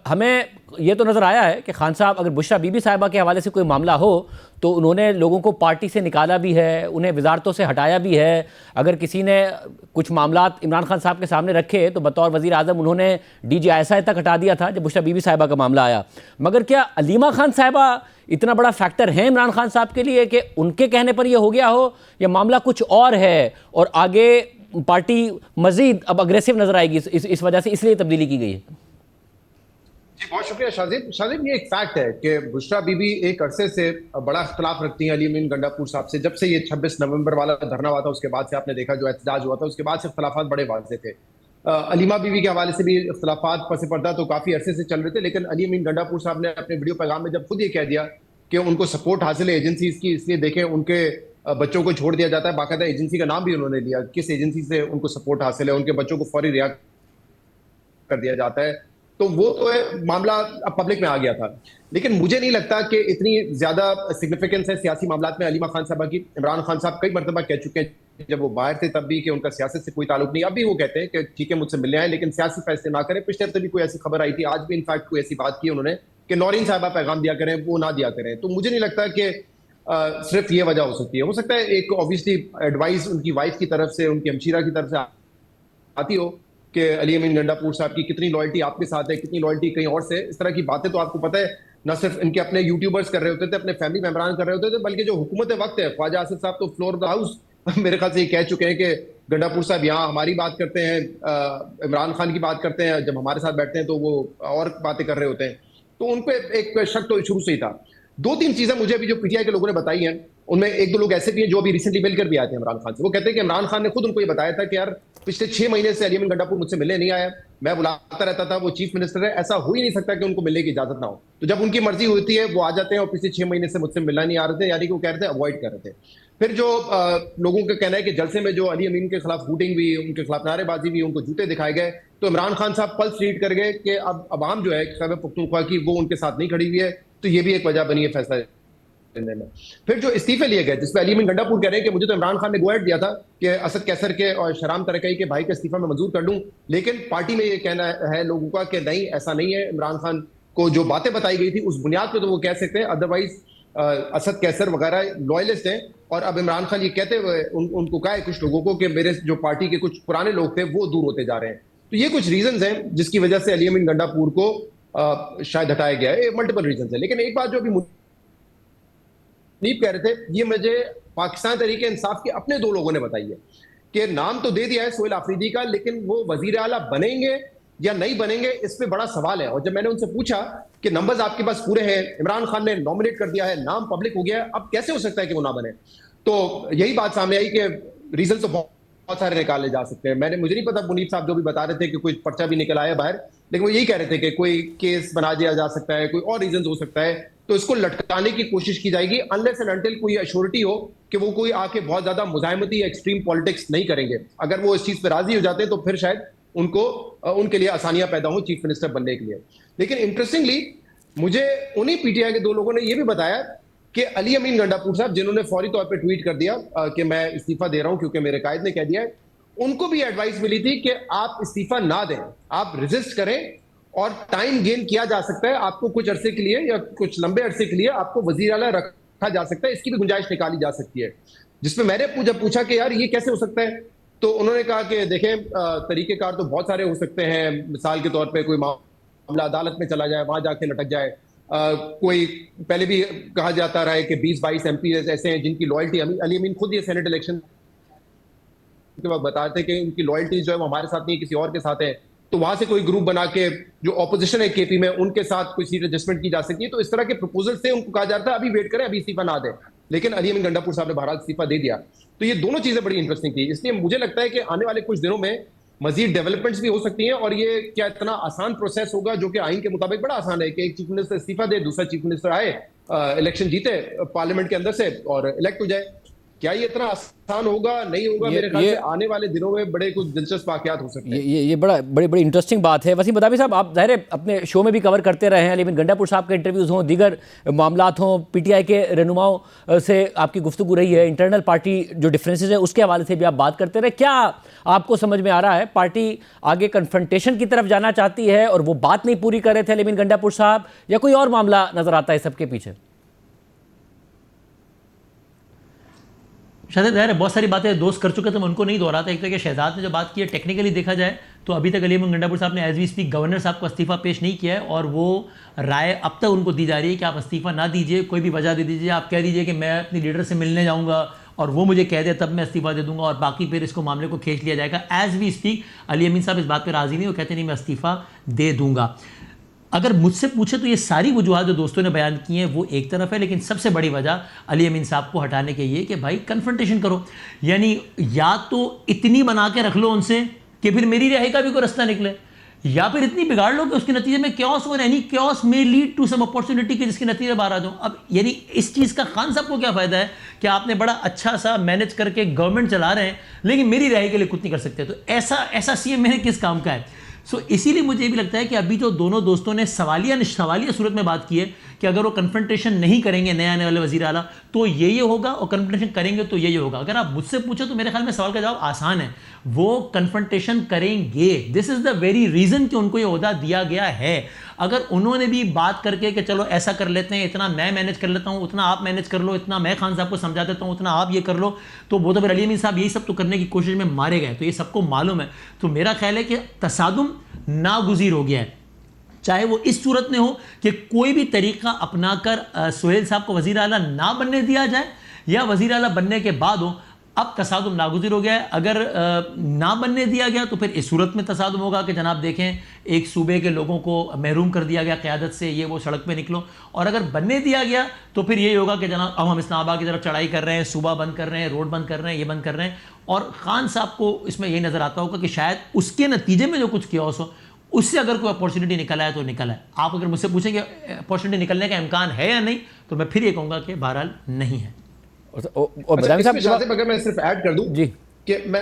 [SPEAKER 1] हमें ये तो नज़र आया है कि खान साहब अगर बुशरा बीबी साहिबा के हवाले से कोई मामला हो तो उन्होंने लोगों को पार्टी से निकाला भी है, उन्हें वजारतों से हटाया भी है। अगर किसी ने कुछ मामलात इमरान खान साहब के सामने रखे तो बतौर वज़ीर आज़म उन्होंने DGISI तक हटा दिया था जब बुशरा बीबी साहिबा का मामला आया। मगर क्या अलीमा खान साहिबा इतना बड़ा फैक्टर है इमरान खान साहब के लिए कि उनके कहने पर यह हो गया हो, या मामला कुछ और है और आगे पार्टी मजीद अब अग्रेसिव नजर आएगी इस वजह से, इसलिए तब्दीली की गई है?
[SPEAKER 11] जी बहुत शुक्रिया शाहजेब। शाहजेब, ये एक फैक्ट है कि बुशरा बीबी एक अरसे से बड़ा इख्तलाफ रखती हैं अली अमीन गंडापुर साहब से। जब से ये 26 नवंबर वाला धरना हुआ था उसके बाद से आपने देखा जो एहतजाज हुआ था, उसके बाद से इख्तलाफात बड़े वाज़ेह थे। अलीमा बीवी के हवाले से भी इख्तलाफात पस पर्दा तो काफ़ी अरसे से चल रहे थे, लेकिन अली अमीन गंडापुर साहब ने अपने वीडियो पैगाम में जब खुद ये कह दिया कि उनको सपोर्ट हासिल है एजेंसीज की, इसलिए देखें उनके बच्चों को छोड़ दिया जाता है। बाकायदा एजेंसी का नाम भी उन्होंने लिया, किस एजेंसी से उनको सपोर्ट हासिल है, उनके बच्चों को फौरी रिहा कर दिया जाता है। तो वो तो है मामला अब पब्लिक में आ गया था। लेकिन मुझे नहीं लगता कि इतनी ज्यादा सिग्निफिकेंस है सियासी मामलात में अलीमा खान साहबा की। इमरान खान साहब कई मरतबा कह चुके हैं जब वो बाहर थे तब भी कि उनका सियासत से कोई ताल्लुक नहीं। अभी वो कहते हैं कि ठीक है मुझसे मिलने आए लेकिन सियासी फैसले ना करें। पिछले हफ्ते भी कोई ऐसी खबर आई थी, आज भी इनफैक्ट कोई ऐसी बात की उन्होंने कि नौरीन साहबा पैगाम दिया करें, वो ना दिया करें। तो मुझे नहीं लगता कि सिर्फ ये वजह हो सकती है। हो सकता है एक ऑब्वियसली एडवाइस उनकी वाइफ की तरफ से, उनकी हमशीरा की तरफ से आती हो कि अली अमीन गंडापुर साहब की कितनी लॉयल्टी आपके साथ है, कितनी लॉयल्टी कहीं और से। इस तरह की बातें तो आपको पता है न सिर्फ इनके अपने यूट्यूबर्स कर रहे होते थे, अपने फैमिली मेंबरान कर रहे होते थे, बल्कि जो हुकूमत वक्त है ख्वाजा आसिफ साहब तो फ्लोर ऑफ द हाउस मेरे ख्याल से ये कह चुके हैं कि गंडापुर साहब यहाँ हमारी बात करते हैं, इमरान खान की बात करते हैं, जब हमारे साथ बैठते हैं तो वो और बातें कर रहे होते हैं। तो उन पर एक शक तो शुरू से ही था। 2-3 चीजें मुझे अभी जो पीटीआई के लोगों ने बताई हैं, उनमें 1-2 लोग ऐसे भी हैं जो अभी रिसेंटली मिलकर भी आए थे इमरान खान से। वो कहते हैं कि इमरान खान ने खुद उनको ये बताया था कि यार पिछले 6 महीने से अली अमीन गंडापुर मुझसे मिलने नहीं आया, मैं बुलाता रहता था, वो चीफ मिनिस्टर है, ऐसा हो ही नहीं सकता कि उनको मिलने की इजाजत ना हो। तो जब उनकी मर्जी होती है वो आ जाते हैं और पिछले 6 महीने से मुझसे मिलना नहीं आ रहे थे, यानी कि वो कह रहे थे अवॉइड कर रहे थे। फिर जो लोगों का कहना है कि जलसे में जो अली अमीन के खिलाफ हूटिंग हुई, उनके खिलाफ नारेबाजी हुई, उनको जूते दिखाए गए, तो इमरान खान साहब पल्स रीड कर गए कि अब अवाम जो है खैबर पख्तूनख्वा की वो उनके साथ नहीं खड़ी हुई है। तो ये भी एक वजह बनी है फैसला में। फिर जो इस्तीफे लिए गए जिसपे अली अमीन गंडापुर कह रहे हैं कि मुझे तो इमरान खान ने गो अहेड दिया था कि असद कैसर के और शराम तरकई के भाई का इस्तीफा मैं मंजूर कर लूं, लेकिन पार्टी में ये कहना है लोगों का कि नहीं ऐसा नहीं है। इमरान खान को जो बातें बताई गई थी उस बुनियाद पर तो वो कह सकते हैं, अदरवाइज असद कैसर वगैरह लॉयलिस्ट हैं। और अब इमरान खान ये कहते हुए उनको कहा है कुछ लोगों को कि मेरे जो पार्टी के कुछ पुराने लोग थे वो दूर होते जा रहे हैं। तो ये कुछ रीजंस हैं जिसकी वजह से अली अमीन गंडापुर को शायद हटाया गया है। मल्टीपल रीजंस है। लेकिन एक बात जो अभी मुनीब कह रहे थे, ये मुझे पाकिस्तान तहरीक इंसाफ के अपने 2 लोगों ने बताई है कि नाम तो दे दिया है सुहेल आफरीदी का, लेकिन वो वजीर आला बनेंगे या नहीं बनेंगे इस पे बड़ा सवाल है। और जब मैंने उनसे पूछा कि नंबर्स आपके पास पूरे हैं, इमरान खान ने नॉमिनेट कर दिया है, नाम पब्लिक हो गया है, अब कैसे हो सकता है कि वो ना बने, तो यही बात सामने आई कि रीजन तो बहुत सारे निकाले जा सकते हैं। मुझे नहीं पता मुनीब साहब जो भी बता रहे थे कि कोई पर्चा भी निकल आया बाहर, लेकिन वो यही कह रहे थे कि कोई केस बना दिया जा सकता है, कोई और रीजन हो सकता है, तो इसको लटकाने की कोशिश की जाएगी अनलेस एंड अनटिल कोई एश्योरिटी हो कि वो कोई आके बहुत ज्यादा मुजाहिमती एक्सट्रीम पॉलिटिक्स नहीं करेंगे। अगर वो इस चीज पर राजी हो जाते हैं तो फिर शायद उनके लिए आसानियां पैदा हो चीफ मिनिस्टर बनने के लिए। लेकिन इंटरेस्टिंगली मुझे उन्हीं पीटीआई के 2 लोगों ने यह भी बताया कि अली अमीन गंडापुर साहब जिन्होंने फौरी तौर पर ट्वीट कर दिया कि मैं इस्तीफा दे रहा हूं क्योंकि मेरे कायद ने कह दिया है, उनको भी एडवाइस मिली थी कि आप इस्तीफा ना दें, आप रेजिस्ट करें और टाइम गेन किया जा सकता है। आपको कुछ अरसे के लिए या कुछ लंबे अरसे के लिए आपको वजीर आला रखा जा सकता है, इसकी भी गुंजाइश निकाली जा सकती है। जिसमें मैंने पूछा कि यार ये कैसे हो सकता है, तो उन्होंने कहा कि देखें तरीकेकार तो बहुत सारे हो सकते हैं। मिसाल के तौर पे कोई मामला अदालत में चला जाए, वहां जाके लटक जाए। कोई पहले भी कहा जाता रहा है कि 20-22 MP ऐसे हैं जिनकी लॉयल्टी, अली अमीन खुद ये सेनेट इलेक्शन के वक्त बताते कि उनकी लॉयल्टी जो है वो हमारे साथ नहीं किसी और के साथ है। तो वहां से कोई ग्रुप बना के जो ऑपोजिशन है केपी में उनके साथ कोई सीट एडजस्टमेंट की जा सकती है। तो इस तरह के प्रपोजल से उनको कहा जाता है अभी वेट करें, अभी इस्तीफा ना दें। लेकिन अली अमीन गंडापुर साहब ने बहरहाल इस्तीफा दे दिया। तो ये दोनों चीजें बड़ी इंटरेस्टिंग थी। इसलिए मुझे लगता है कि आने वाले कुछ दिनों में मजीद डेवलपमेंट्स भी हो सकती हैं। और ये क्या इतना आसान प्रोसेस होगा, जो कि आइन के मुताबिक बड़ा आसान है कि एक चीफ मिनिस्टर इस्तीफा दे, दूसरा चीफ मिनिस्टर आए, इलेक्शन जीते पार्लियामेंट के अंदर से और इलेक्ट हो जाए। क्या ये इतना आसान होगा? नहीं होगा। मेरे ख्याल से आने वाले दिनों में बड़े कुछ दिलचस्प वाकयात हो सकते हैं।
[SPEAKER 1] ये बड़ी इंटरेस्टिंग बात है। वसीम बदामी साहब, आप ज़ाहिर है अपने शो में भी कवर करते रहे हैं, लेकिन गंडापुर साहब के इंटरव्यूज़ हों, दीगर मामलात हों, PTI के रहनुमाओं से आपकी गुफ्तगू रही है, इंटरनल पार्टी जो डिफरेंसेस है उसके हवाले से भी आप बात करते रहे। क्या आपको समझ में आ रहा है पार्टी आगे कन्फ्रंटेशन की तरफ जाना चाहती है और वो बात नहीं पूरी कर रहे थे अली अमीन गंडापुर साहब, या कोई और मामला नजर आता है सबके पीछे?
[SPEAKER 12] शायद ज़ाहिर है बहुत सारी बातें दोस्त कर चुके थे, मैं उनको नहीं दोहराता। एक तो कि शहजाद ने जो बात की है, टेक्निकली देखा जाए तो अभी तक अली अमीन गंडापुर साहब ने एज वी स्पीक गवर्नर साहब को इस्तीफा पेश नहीं किया है, और वो राय अब तक उनको दी जा रही है कि आप इस्तीफा ना दीजिए, कोई भी वजह दे दीजिए, आप कह दीजिए कि मैं अपनी लीडर से मिलने जाऊँगा और वो मुझे कह दे तब मैं इस्तीफा दे दूंगा, और बाकी फिर इसको मामले को खींच लिया जाएगा। एज वी स्पीक अली अमीन साहब इस बात पर राजी नहीं, वो कहते नहीं मैं इस्तीफा दे दूंगा। अगर मुझसे पूछे तो ये सारी वजूहत जो दोस्तों ने बयान की हैं वो एक तरफ है, लेकिन सबसे बड़ी वजह अली अमीन साहब को हटाने के ये कि भाई कन्फ्रंटेशन करो, यानी या तो इतनी बना के रख लो उनसे कि फिर मेरी रिहाई का भी कोई रास्ता निकले, या फिर इतनी बिगाड़ लो कि उसके नतीजे में क्योस और any chaos may lead to some opportunity के जिसके नतीजे बाहर आ जाओ। अब यानी इस चीज़ का खान साहब को क्या फ़ायदा है कि आपने बड़ा अच्छा सा मैनेज करके गवर्नमेंट चला रहे हैं, लेकिन मेरी रिहाई के लिए कुछ नहीं कर सकते। तो ऐसा CM मेरे किस काम का है? इसीलिए मुझे भी लगता है कि अभी जो दोनों दोस्तों ने सवालिया सूरत में बात की है कि अगर वो कन्फ्रंटेशन नहीं करेंगे नए आने वाले वज़ीर आला तो ये होगा, और कन्फ्रंटेशन करेंगे तो ये होगा। अगर आप मुझसे पूछो तो मेरे ख्याल में सवाल का जवाब आसान है, वो कन्फ्रंटेशन करेंगे। This is the very reason कि उनको ये ओहदा दिया गया है। अगर उन्होंने भी बात करके कि चलो ऐसा कर लेते हैं, इतना मैं मैनेज कर लेता हूँ, उतना आप मैनेज कर लो, इतना मैं खान साहब को समझा देता हूँ, उतना आप ये कर लो, तो वो तो फिर अली अमीन साहब यही सब तो करने की कोशिश में मारे गए, तो ये सबको मालूम है। तो मेरा ख्याल है कि तसादुम नागुज़ीर हो गया है, चाहे वो इस सूरत में हो कि कोई भी तरीका अपनाकर सुहेल साहब को वज़ीर आला ना बनने दिया जाए, या वज़ीर आला बनने के बाद हो। अब तसादुम नागुज़ीर हो गया है। अगर ना बनने दिया गया तो फिर इस सूरत में तसादुम होगा कि जनाब देखें एक सूबे के लोगों को महरूम कर दिया गया क़यादत से, ये वो सड़क पे निकलो। और अगर बनने दिया गया तो फिर ये होगा कि जनाब अब हम इस्लामाबाद की तरफ चढ़ाई कर रहे हैं, सूबा बंद कर रहे हैं, रोड बंद कर रहे हैं, ये बंद कर रहे हैं। और खान साहब को इसमें यही नज़र आता होगा कि शायद उसके नतीजे में जो कुछ कियोस हो, उससे अगर कोई अपॉर्चुनिटी निकल आए तो निकल आए। आप अगर मुझसे पूछेंगे अपॉर्चुनिटी निकलने का इम्कान है या नहीं, तो मैं फिर ये कहूँगा कि बहरहाल नहीं है।
[SPEAKER 11] और अगर मैं सिर्फ ऐड कर दूं जी कि मैं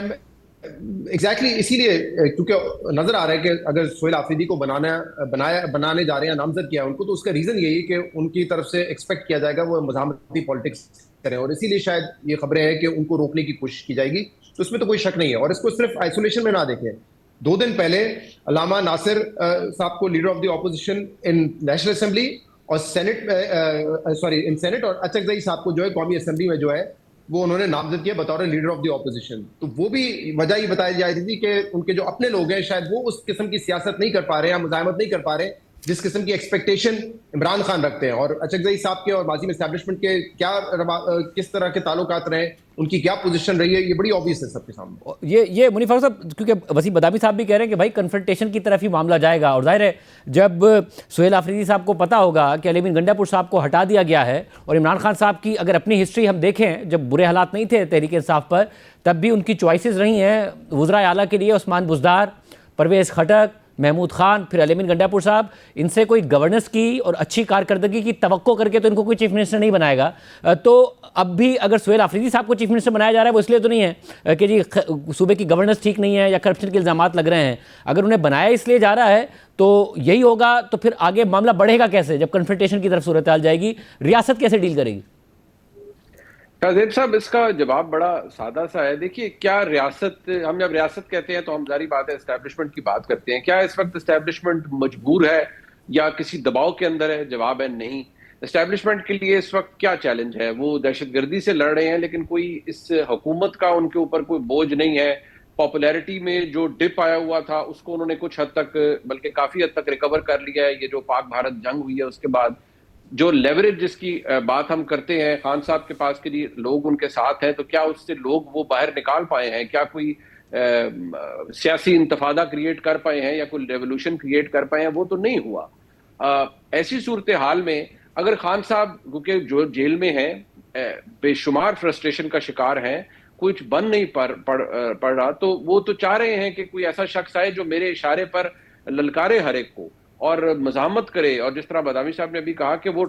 [SPEAKER 11] एग्जैक्टली इसीलिए क्योंकि नजर आ रहा है कि अगर सुहेल आफरीदी को बनाने जा रहे हैं, नामजद किया उनको, तो उसका रीजन यही है कि उनकी तरफ से एक्सपेक्ट किया जाएगा वो मज़ाहमती पॉलिटिक्स करें, और इसीलिए शायद ये खबरें हैं कि उनको रोकने की कोशिश की जाएगी। तो इसमें तो कोई शक नहीं है। और इसको सिर्फ आइसोलेशन में ना देखें। 2 दिन पहले अल्लामा नासिर साहब को leader of the opposition in national assembly और इन सेनेट, और अचकज़ई साहब को जो है कौमी असेंबली में जो है वो उन्होंने नामजद किया बतौर लीडर ऑफ द ऑपोजिशन। तो वो भी वजह ही बताई जा रही थी कि उनके जो अपने लोग हैं शायद वो उस किस्म की सियासत नहीं कर पा रहे हैं या मुज़ाहमत नहीं कर पा रहे जिस किस्म की एक्सपेक्टेशन इमरान खान रखते हैं। और अचकज़ई साहब के और माजी में एस्टैब्लिशमेंट के किस तरह के ताल्लुकात रहे, उनकी क्या पोजीशन रही है, ये बड़ी ऑब्वियस है सबके सामने। ये
[SPEAKER 1] मुनीफ फारूक साहब, क्योंकि वसीम बदामी साहब भी कह रहे हैं कि भाई कन्फ्रंटेशन की तरफ ही मामला जाएगा, और जाहिर है जब सुहेल आफरीदी साहब को पता होगा कि अली अमीन गंडापुर साहब को हटा दिया गया है, और इमरान खान साहब की अगर अपनी हिस्ट्री हम देखें, जब बुरे हालात नहीं थे तहरीक इंसाफ पर, तब भी उनकी चॉइसेस रही हैं वज़राए आला के लिए उस्मान बुज़दार, परवेज़ खटक, महमूद खान, फिर अली अमीन गंडापुर साहब। इनसे कोई गवर्नेंस की और अच्छी कारकर्दगी की तवक्को करके तो इनको कोई चीफ मिनिस्टर नहीं बनाएगा। तो अब भी अगर सुहेल आफरीदी साहब को चीफ मिनिस्टर बनाया जा रहा है वो इसलिए तो नहीं है कि जी सूबे की गवर्नेंस ठीक नहीं है या करप्शन के इल्ज़ामात लग रहे हैं। अगर उन्हें बनाया इसलिए जा रहा है तो यही होगा। तो फिर आगे मामला बढ़ेगा कैसे जब कन्फ्रंटेशन की तरफ सूरत हाल जाएगी? रियासत कैसे डील करेगी?
[SPEAKER 10] काज़ेब साहब, इसका जवाब बड़ा सादा सा है। देखिए, क्या रियासत, हम जब रियासत कहते हैं तो हम जारी बात है एस्टैब्लिशमेंट की बात करते हैं। क्या इस वक्त एस्टैब्लिशमेंट मजबूर है या किसी दबाव के अंदर है? जवाब है नहीं। एस्टेब्लिशमेंट के लिए इस वक्त क्या चैलेंज है? वो दहशतगर्दी से लड़ रहे हैं, लेकिन कोई इस हुकूमत का उनके ऊपर कोई बोझ नहीं है। पॉपुलैरिटी में जो डिप आया हुआ था उसको उन्होंने कुछ हद तक, बल्कि काफी हद तक रिकवर कर लिया है। ये जो पाक भारत जंग हुई है उसके बाद जो लेवरेज जिसकी बात हम करते हैं खान साहब के पास के लिए लोग उनके साथ हैं, तो क्या उससे लोग वो बाहर निकाल पाए हैं? क्या कोई सियासी इंतफादा क्रिएट कर पाए हैं या कोई रेवोल्यूशन क्रिएट कर पाए हैं? वो तो नहीं हुआ। ऐसी सूरत हाल में अगर खान साहब, क्योंकि जो जेल में हैं, बेशुमार फ्रस्ट्रेशन का शिकार हैं, कुछ बन नहीं पड़ रहा, तो वो तो चाह रहे हैं कि कोई ऐसा शख्स आए जो मेरे इशारे पर ललकारे हर एक को और मज़ामत करे, और जिस तरह बदामी साहब ने अभी कहा कि वो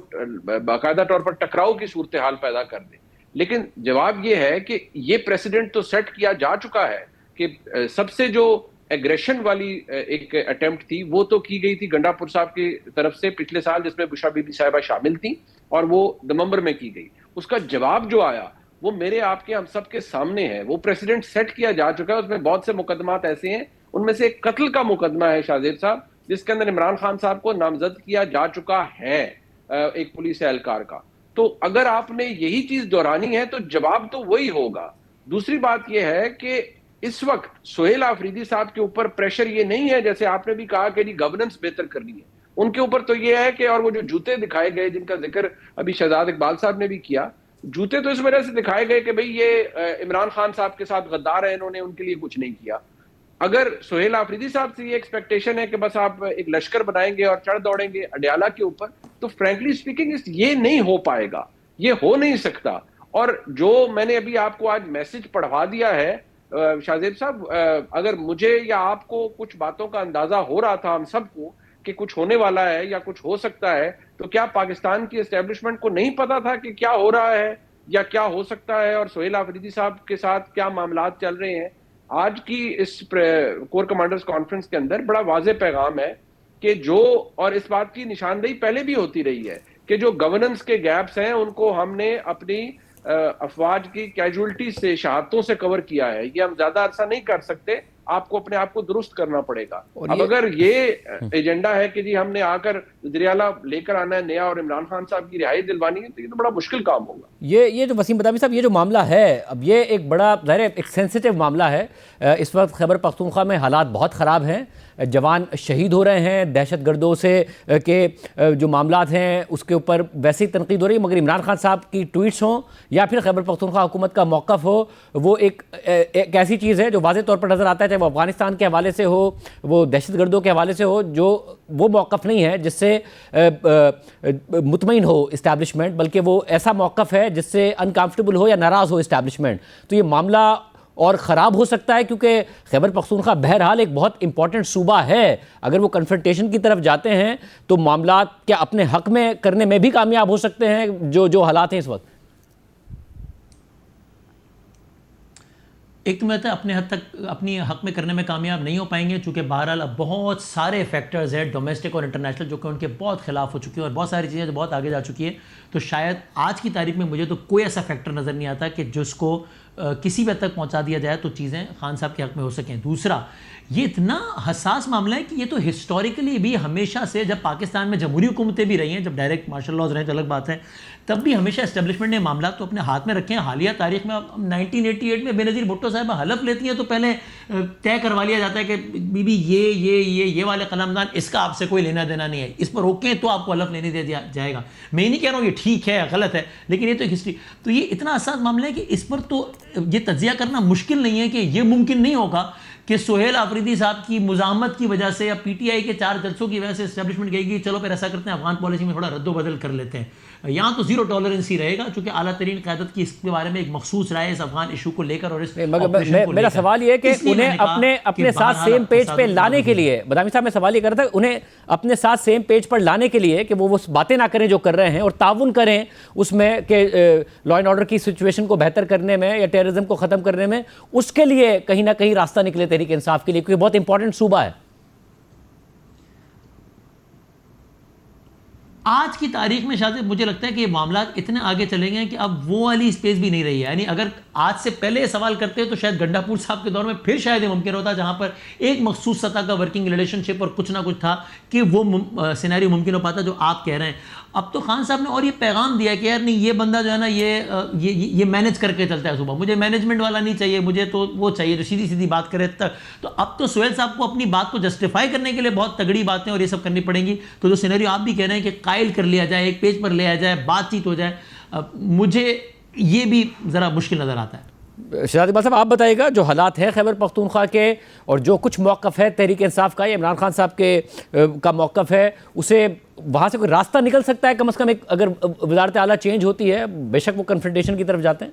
[SPEAKER 10] बाकायदा तौर पर टकराव की सूरत हाल पैदा कर दे। लेकिन जवाब ये है कि ये प्रेसिडेंट तो सेट किया जा चुका है कि सबसे जो एग्रेशन वाली एक अटेम्प्ट थी वो तो की गई थी गंडापुर साहब की तरफ से पिछले साल, जिसमें बुशरा बीबी साहिबा शामिल थी, और वो नवंबर में की गई। उसका जवाब जो आया वो मेरे आपके हम सब के सामने है। वो प्रेसिडेंट सेट किया जा चुका है। उसमें बहुत से मुकदमात ऐसे हैं, उनमें से एक कत्ल का मुकदमा है शाहजेब साहब, जिसके अंदर इमरान खान साहब को नामजद किया जा चुका है एक पुलिस एहलकार का। तो अगर आपने यही चीज दोहरानी है तो जवाब तो वही होगा। दूसरी बात यह है कि इस वक्त सुहेल आफरीदी साहब के ऊपर प्रेशर ये नहीं है, जैसे आपने भी कहा कि गवर्नेंस बेहतर करनी है, उनके ऊपर तो ये है कि, और वो जो जूते दिखाए गए जिनका जिक्र अभी शहजाद इकबाल साहब ने भी किया, जूते तो इस वजह से दिखाए गए कि भाई ये इमरान खान साहब के साथ गद्दार है, इन्होंने उनके लिए कुछ नहीं किया। अगर सुहेल आफरीदी साहब से ये एक्सपेक्टेशन है कि बस आप एक लश्कर बनाएंगे और चढ़ दौड़ेंगे अडयाला के ऊपर, तो फ्रैंकली स्पीकिंग ये नहीं हो पाएगा, ये हो नहीं सकता। और जो मैंने अभी आपको आज मैसेज पढ़वा दिया है शाहजेब साहब, अगर मुझे या आपको कुछ बातों का अंदाजा हो रहा था हम सबको कि कुछ होने वाला है या कुछ हो सकता है, तो क्या पाकिस्तान की एस्टेब्लिशमेंट को नहीं पता था कि क्या हो रहा है या क्या हो सकता है और सुहेल आफरीदी साहब के साथ क्या मामलात चल रहे हैं? आज की इस कोर कमांडर्स कॉन्फ्रेंस के अंदर बड़ा वाज़े पैगाम है कि जो, और इस बात की निशानदेही पहले भी होती रही है कि जो गवर्नेंस के गैप्स हैं उनको हमने अपनी अफवाज की कैजुअलिटी से, शहादतों से कवर किया है। ये हम ज्यादा अरसा नहीं कर सकते, आपको अपने आप को दुरुस्त करना पड़ेगा। अब अगर ये एजेंडा है कि जी हमने आकर वज़ीर-ए-आला लेकर आना है नया और इमरान खान साहब की रिहाई दिलवानी है, तो ये तो बड़ा मुश्किल काम होगा।
[SPEAKER 1] ये जो वसीम बदामी साहब, ये जो मामला है, अब ये एक बड़ा ज़ाहिर एक सेंसिटिव मामला है। इस वक्त खैबर पख्तूनख्वा में हालात बहुत ख़राब हैं, जवान शहीद हो रहे हैं, दहशतगर्दों से के जो मामलात हैं उसके ऊपर वैसी तनकीद हो रही है, मगर इमरान खान साहब की ट्वीट्स हों या फिर खैबर पख्तूनख्वा हुकूमत का मौक़िफ़ हो, वो एक ऐसी चीज़ है जो वाज़े तौर पर नज़र आता है, चाहे वो अफ़गानिस्तान के हवाले से हो, वो दहशतगर्दों के हवाले से हो, जो वो मौक़िफ़ नहीं है जिससे मुतमईन हो इस्टेब्लिशमेंट, बल्कि वो ऐसा मौक़िफ़ है जिससे अनकम्फर्टेबल हो या नाराज़ हो इस्टेब्लिशमेंट। तो ये मामला और ख़राब हो सकता है, क्योंकि खैबर पख्तूनख्वा बहरहाल एक बहुत इंपॉर्टेंट सूबा है। अगर वो कन्फ्रंटेशन की तरफ जाते हैं तो मामला क्या अपने हक़ में करने में भी कामयाब हो सकते हैं जो हालात हैं इस वक्त?
[SPEAKER 12] एक तो मैं अपने हद तक अपनी हक में करने में कामयाब नहीं हो पाएंगे, चूँकि बहरहाल अब बहुत सारे फैक्टर्स हैं डोमेस्टिक और इंटरनेशनल जो कि उनके बहुत ख़िलाफ़ हो चुकी है और बहुत सारी चीज़ें जो बहुत आगे जा चुकी है। तो शायद आज की तारीख में मुझे तो कोई ऐसा फैक्टर नज़र नहीं आता कि जिसको किसी भी हद तक पहुँचा दिया जाए तो चीज़ें खान साहब के हक़ में हो सकें। दूसरा, ये इतना हसास मामला है कि ये तो हिस्टोरिकली भी हमेशा से, जब पाकिस्तान में जमहूरी हुकूमतें भी रही हैं, जब डायरेक्ट मार्शल लॉज रहे तो अलग बात है, तब भी हमेशा एस्टेब्लिशमेंट ने मामला तो अपने हाथ में रखे हैं। हालिया तारीख में 1988 में बेनज़ीर भुट्टो साहब हलफ लेती हैं तो पहले तय करवा लिया जाता है कि बीबी ये वाले कलमदान, इसका आपसे कोई लेना देना नहीं है, इस पर रोकें तो आपको हलफ लेने दिया जाएगा। मैं नहीं कह रहा हूँ ये ठीक है गलत है, लेकिन ये तो एक हिस्ट्री। तो ये इतना हसास मामला है कि इस पर तो ये तज्जिया करना मुश्किल नहीं है कि ये मुमकिन नहीं होगा कि सुहेल आफरीदी साहब की मुजामत की वजह से या पीटीआई के 4 जलसों की वजह से एस्टेब्लिशमेंट कहेगी चलो फिर ऐसा करते हैं, अफगान पॉलिसी में थोड़ा रद्दोबदल कर लेते हैं। यहाँ तो जीरो टॉलरेंस ही रहेगा, क्योंकि आला तरीन क़यादत की इसके बारे में एक मखसूस राय इस अफगान इशू को लेकर और इस
[SPEAKER 1] मेरा सवाल ये है कि उन्हें अपने साथ सेम पेज पे लाने के लिए, बदामी साहब मैं सवाल ये कर रहा था, उन्हें अपने साथ सेम पेज पर लाने के लिए कि वो बातें ना करें जो कर रहे हैं और ताउन करें उसमें कि लॉ एंड ऑर्डर की सिचुएशन को बेहतर करने में या टेररिज्म को ख़त्म करने में, उसके लिए कहीं ना कहीं रास्ता निकले तहरीक इंसाफ के लिए, क्योंकि बहुत इंपॉर्टेंट सूबा है।
[SPEAKER 12] आज की तारीख में शायद मुझे लगता है कि ये मामला इतने आगे चले गए कि अब वो वाली स्पेस भी नहीं रही है। यानी अगर आज से पहले सवाल करते हैं तो शायद गंडापुर साहब के दौर में फिर शायद ये मुमकिन होता, जहां पर एक मखसूस सतह का वर्किंग रिलेशनशिप और कुछ ना कुछ था कि वो सिनेरियो मुमकिन हो पाता जो आप कह रहे हैं। अब तो खान साहब ने और ये पैगाम दिया कि यार नहीं, ये बंदा जो है ना ये मैनेज करके चलता है सुबह, मुझे मैनेजमेंट वाला नहीं चाहिए, मुझे तो वो चाहिए जो सीधी सीधी बात करे तक। तो अब तो सुहेल साहब को अपनी बात को जस्टिफाई करने के लिए बहुत तगड़ी बातें और ये सब करनी पड़ेंगी। तो जो सिनेरियो आप भी कह रहे हैं कि कायल कर लिया जाए, एक पेज पर ले आ जाए, बातचीत हो जाए, मुझे ये भी ज़रा मुश्किल नज़र आता है।
[SPEAKER 1] शहजाद इकबाल साहब, आप बताइएगा जो हालात हैं खैबर पख्तूनख्वा के और जो कुछ मौक़िफ़ है तहरीक इंसाफ का या इमरान खान साहब के का मौक़िफ़ है, उसे वहाँ से कोई रास्ता निकल सकता है? कम से कम एक अगर वज़ारत आला चेंज होती है, बेशक वो कन्फ्रंटेशन की तरफ जाते हैं।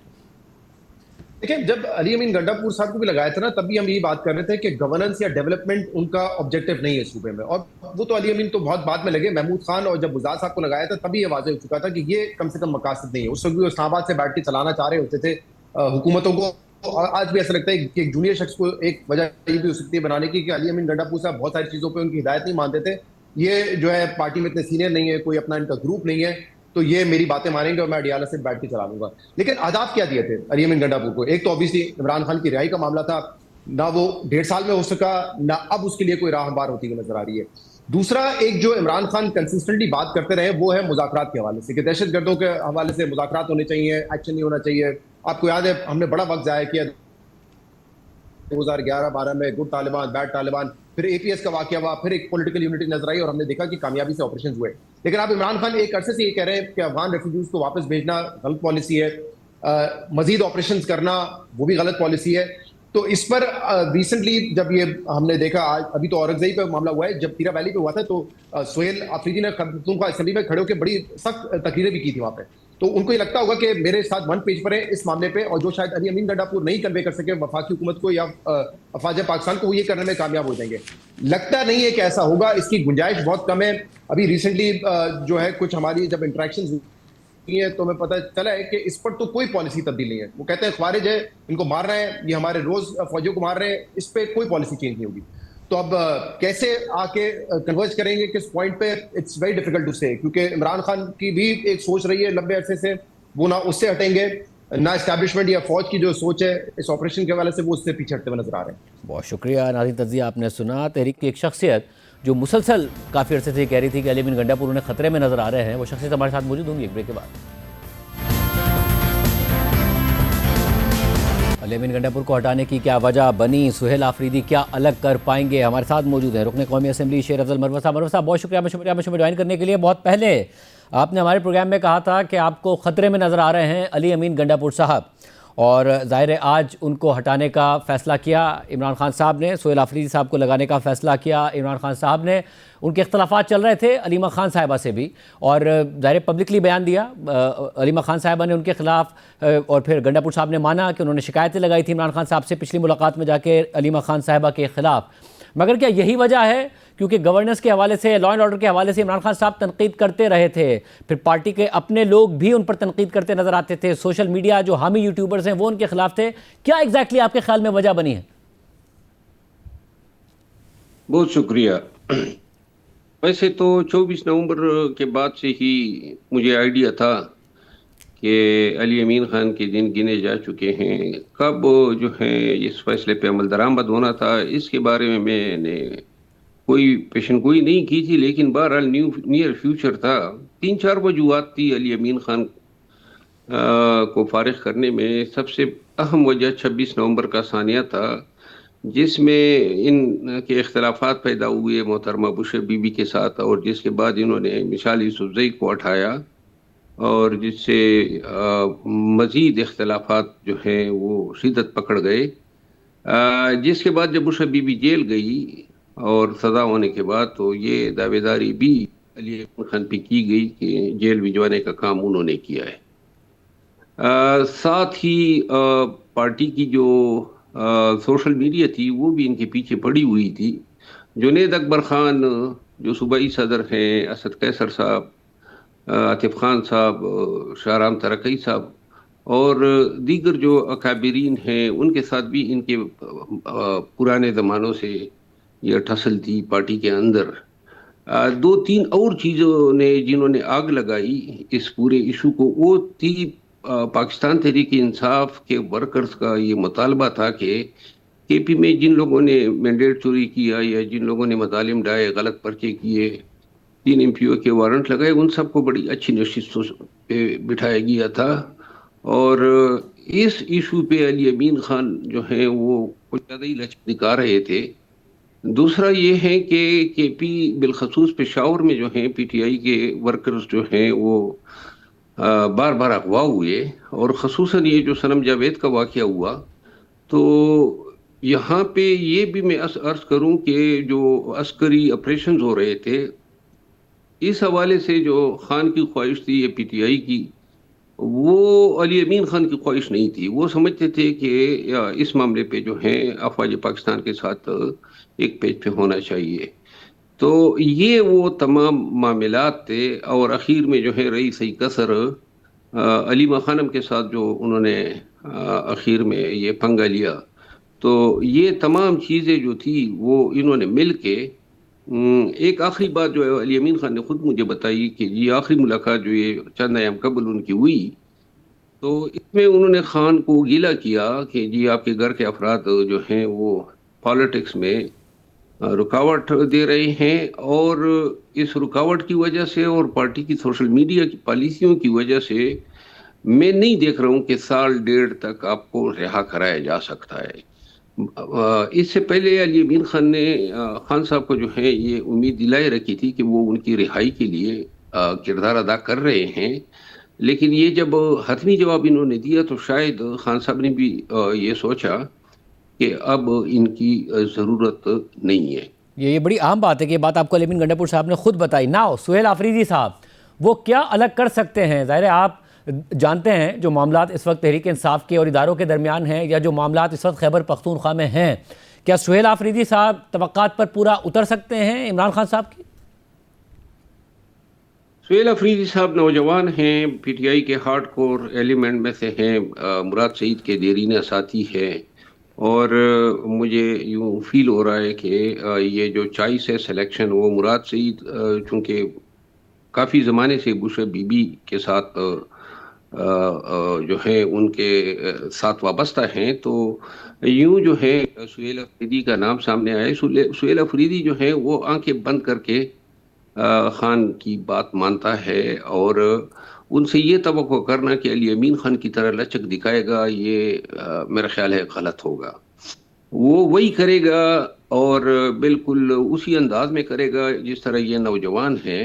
[SPEAKER 11] देखिए, जब अली अमीन गंडापुर साहब को भी लगाया था ना, तब भी हम यही बात कर रहे थे कि गवर्नेंस या डेवलपमेंट उनका ऑब्जेक्टिव नहीं है सूबे में, और वो तो अली अमीन तो बहुत बाद में लगे। महमूद खान और जब गुजार साहब को लगाया था तभी ये वाज़ेह हो चुका था कि ये कम से कम मकासद नहीं है। उस वक्त भी इस्लामाबाद से बैठ के चलाना चाह रहे होते थे हुकूमतों को। आज भी ऐसा लगता है कि एक जूनियर शख्स को एक वजह ये भी हो सकती है बनाने की कि अली अमीन गंडापुर साहब बहुत सारी चीज़ों पे उनकी हिदायत नहीं मानते थे। ये जो है पार्टी में इतने सीनियर नहीं है, कोई अपना इनका ग्रुप नहीं है, तो ये मेरी बातें मानेंगे और मैं अडियाला से बैठ के चला लूंगा। लेकिन आदाब क्या दिए थे अली अमीन गंडापुर को? एक तो ऑब्वियसली इमरान खान की रिहाई का मामला था, ना वो 1.5 साल में हो सका, ना अब उसके लिए कोई राह हमवार होती हुई नजर आ रही है। दूसरा, एक जो इमरान खान कंसिस्टेंटली बात करते रहे वो है मुज़ाकरात के हवाले से कि दहशतगर्दों के हवाले से मुज़ाकरात होने चाहिए, एक्शन नहीं होना चाहिए। आपको याद है हमने बड़ा वक्त ज़ाया किया 2011-12 में, गुड तालिबान बैड तालिबान, फिर APS का वाकया हुआ, फिर एक पॉलिटिकल यूनिटी नजर आई और हमने देखा कि कामयाबी से ऑपरेशन हुए। लेकिन अब इमरान खान एक अरसे से ये कह रहे हैं कि अफगान रेफ्यूजीज को वापस भेजना गलत पॉलिसी है, मजीद ऑपरेशन करना वो भी गलत पॉलिसी है। तो इस पर रिसेंटली जब ये हमने देखा, आज अभी तो औरंगजेब पे मामला हुआ है, जब तीरा वैली पे हुआ था तो सुहेल आफरीदी ने खतूनख्वा असेंबली में खड़े होकर बड़ी सख्त तकरीरें भी की थी वहाँ पे। तो उनको ये लगता होगा कि मेरे साथ वन पेज पर है इस मामले पे, और जो शायद अली अमीन गंडापुर नहीं कन्वे कर सके वफाकी हुकूमत को या अफवाज पाकिस्तान को, वो ये करने में कामयाब हो जाएंगे। लगता नहीं है कि ऐसा होगा, इसकी गुंजाइश बहुत कम है। अभी रिसेंटली जो है कुछ हमारी जब इंटरेक्शन हुई है तो हमें पता चला है कि इस पर तो कोई पॉलिसी तब्दील नहीं है। वो कहते हैं ख्वारिज है, इनको मार रहे हैं, ये हमारे रोज फौजियों को मार रहे हैं, इस पर कोई पॉलिसी चेंज नहीं होगी। तो अब कैसे आके कन्वर्ज करेंगे किस पॉइंट पे, इट्स वेरी डिफिकल्ट टू से, क्योंकि इमरान खान की भी एक सोच रही है लंबे अरसे से, वो ना उससे हटेंगे, ना एस्टैब्लिशमेंट या फौज की जो सोच है इस ऑपरेशन के हवाले से वो उससे पीछे हटते हुए नजर आ रहे हैं।
[SPEAKER 1] बहुत शुक्रिया नाज़रीन, तज़िया आपने सुना। तहरीक की एक शख्सियत जो मुसलसल काफ़ी अर्से से कह रही थी कि अली अमीन गंडापुर उन्हें खतरे में नजर आ रहे हैं, वो शख्सियत हमारे साथ मौजूद होंगी एक ब्रेक के बाद। अली अमीन गंडापुर को हटाने की क्या वजह बनी, सुहेल आफरीदी क्या अलग कर पाएंगे? हमारे साथ मौजूद हैं रुकन कौमी असेंबली शेर अफजल मरवत साहब। मरवत साहब, बहुत शुक्रिया हमें ज्वाइन करने के लिए। बहुत पहले आपने हमारे प्रोग्राम में कहा था कि आपको ख़तरे में नज़र आ रहे हैं अली अमीन गंडापुर साहब, और ज़ाहिर है आज उनको हटाने का फ़ैसला किया इमरान खान साहब ने, सुहेल आफरीदी साहब को लगाने का फ़ैसला किया इमरान खान साहब ने। उनके इख्तलाफात चल रहे थे अलीमा खान साहिबा से भी, और ज़ाहिर पब्लिकली बयान दिया अलीमा खान साहिबा ने उनके ख़िलाफ़, और फिर गंडापुर साहब ने माना कि उन्होंने शिकायतें लगाई थी इमरान खान साहब से पिछली मुलाकात में जाके अलीमा खान साहिबा के ख़िलाफ़। मगर क्या यही वजह है, क्योंकि गवर्नेंस के हवाले से, लॉ एंड ऑर्डर के हवाले से इमरान खान साहब तनकीद करते रहे थे, फिर पार्टी के अपने लोग भी उन पर तनकीद करते नजर आते थे, सोशल मीडिया जो हामी यूट्यूबर्स हैं वो उनके खिलाफ थे, क्या एग्जैक्टली आपके ख्याल में वजह बनी है?
[SPEAKER 13] बहुत शुक्रिया। वैसे तो 24 नवंबर के बाद से ही मुझे आइडिया था कि अली अमीन खान के दिन गिने जा चुके हैं। कब जो है इस फैसले पे अमल दरामद होना था, इसके बारे में मैंने कोई पेशनगोई नहीं की थी, लेकिन बहरहाल नियर फ्यूचर था। 3-4 वजूहात थी अली अमीन खान को फारिग करने में। सबसे अहम वजह 26 नवंबर का सानिया था, जिसमें इनके इख्तलाफात पैदा हुए मोहतरमा बुशरा बीबी के साथ, और जिसके बाद इन्होंने मिसाल यूसुफजई को हटाया, और जिससे मज़ीद इख्तलाफात जो हैं वो शिद्दत पकड़ गए। जिसके बाद जब बुशरा बीबी जेल गई और सज़ा होने के बाद, तो ये दावेदारी भी अली अमीन खान पे की गई कि जेल भिजवाने का काम उन्होंने किया है। साथ ही पार्टी की जो सोशल मीडिया थी वो भी इनके पीछे पड़ी हुई थी। जुनैद अकबर ख़ान जो सूबाई सदर हैं, असद कैसर साहब, आतिफ खान साहब, शाहराम तरकई साहब और दीगर जो अकाबिरीन हैं, उनके साथ भी इनके पुराने ज़मानों से यह ठसल थी पार्टी के अंदर। 2-3 और चीज़ों ने जिन्होंने आग लगाई इस पूरे इशू को, वो थी पाकिस्तान तहरीक इंसाफ के वर्कर्स का ये मुतालबा था कि KP में जिन लोगों ने मैंडेट चोरी किया या जिन लोगों ने मज़ालिम ढाए, गलत पर्चे किए, 3 एमपीओ के वारंट लगाए, उन सबको बड़ी अच्छी नशिस्तों पे बिठाया गया था। और इस इशू पे अली अमीन खान जो है वो कुछ ज़्यादा ही लचक दिखा रहे थे। दूसरा ये है कि केपी बिलखसूस पेशावर में जो है पीटीआई के वर्कर्स जो हैं वो बार बार अगवा हुए, और ख़ुसूसन ये जो सनम जावेद का वाक़या हुआ, तो यहाँ पे ये भी मैं अर्ज़ करूँ कि जो अस्करी ऑपरेशन हो रहे थे, इस हवाले से जो खान की ख्वाहिश थी ये पीटीआई की, वो अली अमीन खान की ख्वाहिश नहीं थी। वो समझते थे कि इस मामले पे जो है अफवाज पाकिस्तान के साथ एक पेज पे होना चाहिए। तो ये वो तमाम मामलात थे, और आखिर में जो है रही सही कसर अलीमा खानम के साथ जो उन्होंने आखिर में ये पंगा लिया। तो ये तमाम चीज़ें जो थी वो इन्होंने मिल के एक आखिरी बात जो है अली अमीन खान ने खुद मुझे बताई कि जी आखिरी मुलाकात जो ये चंद अयाम कबल उनकी हुई, तो इसमें उन्होंने खान को गिला किया कि जी आपके घर के अफराद जो हैं वो पॉलिटिक्स में रुकावट दे रहे हैं, और इस रुकावट की वजह से और पार्टी की सोशल मीडिया की पॉलिसियों की वजह से मैं नहीं देख रहा हूँ कि साल डेढ़ तक आपको रिहा कराया जा सकता है। इससे पहले अली अमीन खान ने खान साहब को जो है ये उम्मीद दिलाई रखी थी कि वो उनकी रिहाई के लिए किरदार अदा कर रहे हैं, लेकिन ये जब हतमी जवाब इन्होंने दिया तो शायद खान साहब ने भी ये सोचा कि अब इनकी ज़रूरत नहीं है।
[SPEAKER 1] ये बड़ी आम बात है कि ये बात आपको अली अमीन गंडापुर साहब ने खुद बताई ना। सुहेल आफरीदी साहब वो क्या अलग कर सकते हैं? ज़ाहिर है आप जानते हैं जो मामलात इस वक्त तहरीक इंसाफ के और इदारों के दरमियान हैं, या जो मामलात इस वक्त खैबर पख्तूनख्वा में हैं, क्या सुहेल आफरीदी साहब तवक्कात पर पूरा उतर सकते हैं इमरान खान साहब की?
[SPEAKER 13] सुहेल अफरीदी साहब नौजवान हैं, पीटीआई के हार्ड कोर एलिमेंट में से हैं, मुराद सईद के देरीना साथी है, और मुझे यूँ फील हो रहा है कि ये जो चॉइस है सिलेक्शन वो मुराद सईद चूँकि काफ़ी ज़माने से बुश बीबी के साथ जो है उनके साथ वाबस्ता हैं, तो यूँ जो है सुहेल अफरीदी का नाम सामने आया। सुहेल अफरीदी जो है वो आंखें बंद करके खान की बात मानता है, और उनसे ये तवक्को करना कि अली अमीन खान की तरह लचक दिखाएगा, ये मेरा ख्याल है गलत होगा। वो वही करेगा और बिल्कुल उसी अंदाज में करेगा जिस तरह ये नौजवान है।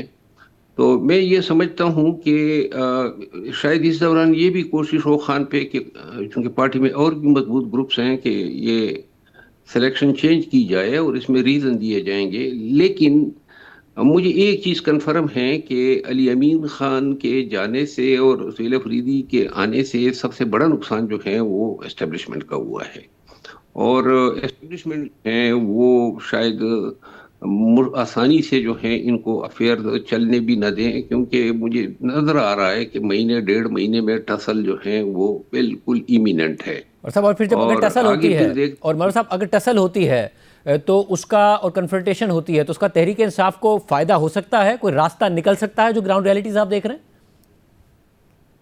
[SPEAKER 13] तो मैं ये समझता हूँ कि शायद इस दौरान ये भी कोशिश हो खान पे कि चूँकि पार्टी में और भी मजबूत ग्रुप्स हैं कि ये सिलेक्शन चेंज की जाए और इसमें रीज़न दिए जाएंगे। लेकिन मुझे एक चीज़ कन्फर्म है कि अली अमीन खान के जाने से और सुहेल अफरीदी के आने से सबसे बड़ा नुकसान जो है वो एस्टेब्लिशमेंट का हुआ है, और एस्टेब्लिशमेंट है वो शायद आसानी से जो है इनको अफेयर चलने भी न दें, क्योंकि मुझे नजर आ रहा है कि महीने डेढ़ महीने में टसल जो है वो बिल्कुल इमिनेंट है।
[SPEAKER 1] और साहब और फिर जब अगर टसल होती है और मौलाना साहब अगर टसल होती है तो उसका और कन्फ्रंटेशन होती है तो उसका तहरीक इंसाफ को फायदा हो सकता है, कोई रास्ता निकल सकता है जो ग्राउंड रियलिटीज आप देख रहे हैं?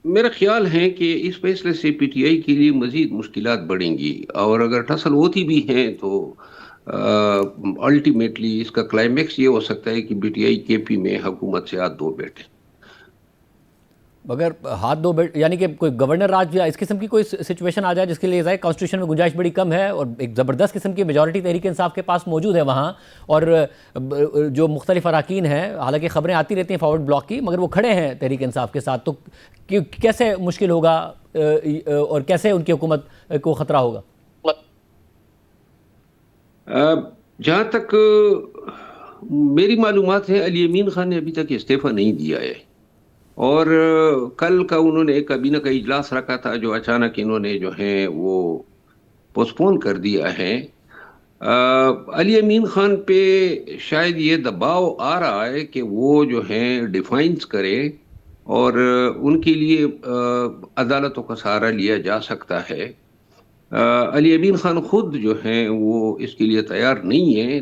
[SPEAKER 13] मेरा ख्याल है कि इस फैसले से पीटीआई के लिए मजीद मुश्किलात बढ़ेंगी, और अगर टसल होती भी हैं तो अल्टीमेटली इसका क्लाइमेक्स ये हो सकता है कि पीटीआई केपी में हुकूमत से हाथ धो बैठे।
[SPEAKER 1] अगर हाथ दो यानी कि कोई गवर्नर राज या इस किस्म की कोई सिचुएशन आ जाए जिसके लिए जाए, कॉन्स्टिट्यूशन में गुंजाइश बड़ी कम है और एक ज़बरदस्त किस्म की मेजॉरिटी तहरीक इंसाफ के पास मौजूद है वहाँ, और जो मुख्तलिफ अराकीन हैं, हालांकि खबरें आती रहती हैं फॉरवर्ड ब्लॉक की, मगर वो खड़े हैं तहरीक इंसाफ के साथ, तो कैसे मुश्किल होगा और कैसे उनकी हुकूमत को ख़तरा होगा?
[SPEAKER 13] जहाँ तक मेरी मालूमात है अली अमीन खान ने अभी तक इस्तीफ़ा नहीं दिया है, और कल का उन्होंने काबीना का इजलास रखा था जो अचानक इन्होंने जो है वो पोस्टपोन कर दिया है। अली अमीन खान पे शायद ये दबाव आ रहा है कि वो जो है डिफाइंस करे, और उनके लिए अदालतों का सहारा लिया जा सकता है। अली अमीन खान खुद जो हैं वो इसके लिए तैयार नहीं है,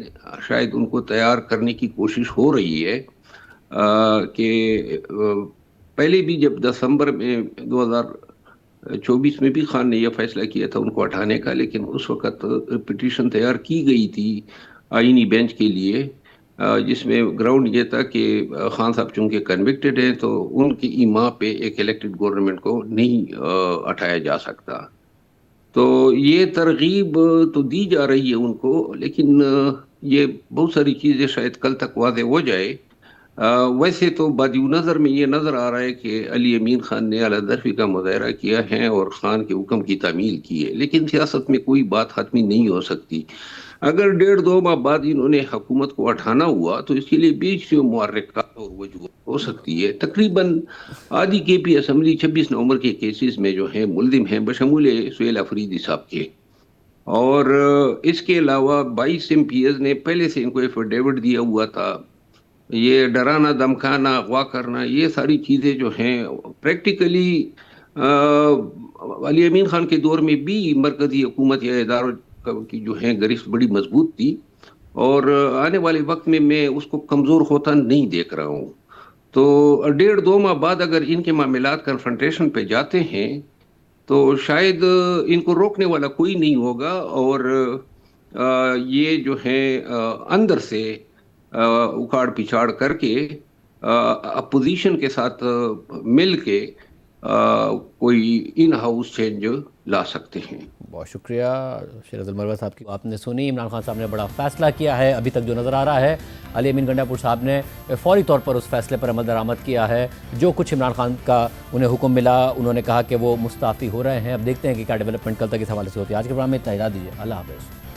[SPEAKER 13] शायद उनको तैयार करने की कोशिश हो रही है कि पहले भी जब दिसंबर में 2024 में भी खान ने यह फैसला किया था उनको हटाने का, लेकिन उस वक़्त पिटीशन तैयार की गई थी आईनी बेंच के लिए, जिसमें ग्राउंड ये था कि खान साहब चूंकि कन्विक्टेड हैं तो उनकी ईमा पे एक इलेक्टेड गवर्नमेंट को नहीं हटाया जा सकता। तो ये तरगीब तो दी जा रही है उनको, लेकिन ये बहुत सारी चीज़ें शायद कल तक वाज़ेह हो जाए। वैसे तो बादियो नज़र में ये नज़र आ रहा है कि अली अमीन खान ने अलादर्फी का मुजाहरा किया है और ख़ान के हुक्म की तामील की है, लेकिन सियासत में कोई बात हतमी नहीं हो सकती। अगर 1.5-2 माह बाद इन्होंने हुकूमत को उठाना हुआ तो इसके लिए बीच से मुहर्रिकात और वजूह हो सकती है। तकरीबन आधी KP असम्बली 26 नवंबर के केसेस में जो है मुल्जिम हैं, बशमूल सुहेल अफरीदी साहब के, और इसके अलावा 22 MPs ने पहले से इनको एफिडेविट दिया हुआ था। ये डराना धमकाना अगवा करना ये सारी चीज़ें जो हैं प्रैक्टिकली अली अमीन खान के दौर में भी मरकज़ी हुकूमत या इदारों की जो है गिरफ्त बड़ी मजबूत थी, और आने वाले वक्त में मैं उसको कमज़ोर होता नहीं देख रहा हूँ। तो 1.5-2 माह बाद अगर इनके मामलात कन्फ्रंटेशन पे जाते हैं तो शायद इनको रोकने वाला कोई नहीं होगा, और ये जो है अंदर से उखाड़ पिछाड़ करके अपोजिशन के साथ मिल के कोई इन हाउस चेंज ला सकते हैं।
[SPEAKER 1] बहुत शुक्रिया शेरज़ुल मरवा साहब की। आपने सुनी, इमरान खान साहब ने बड़ा फैसला किया है। अभी तक जो नज़र आ रहा है, अली अमीन गंडापुर साहब ने फौरी तौर पर उस फैसले पर अमल दरामद किया है। जो कुछ इमरान खान का उन्हें हुक्म मिला, उन्होंने कहा कि वो मुस्ताफ़ी हो रहे हैं। अब देखते हैं कि क्या डेवलपमेंट कल तक इस हवाले से होती है। आज के प्रोग्राम में इतना ही दीजिए। अल्लाह हाफ़िज़।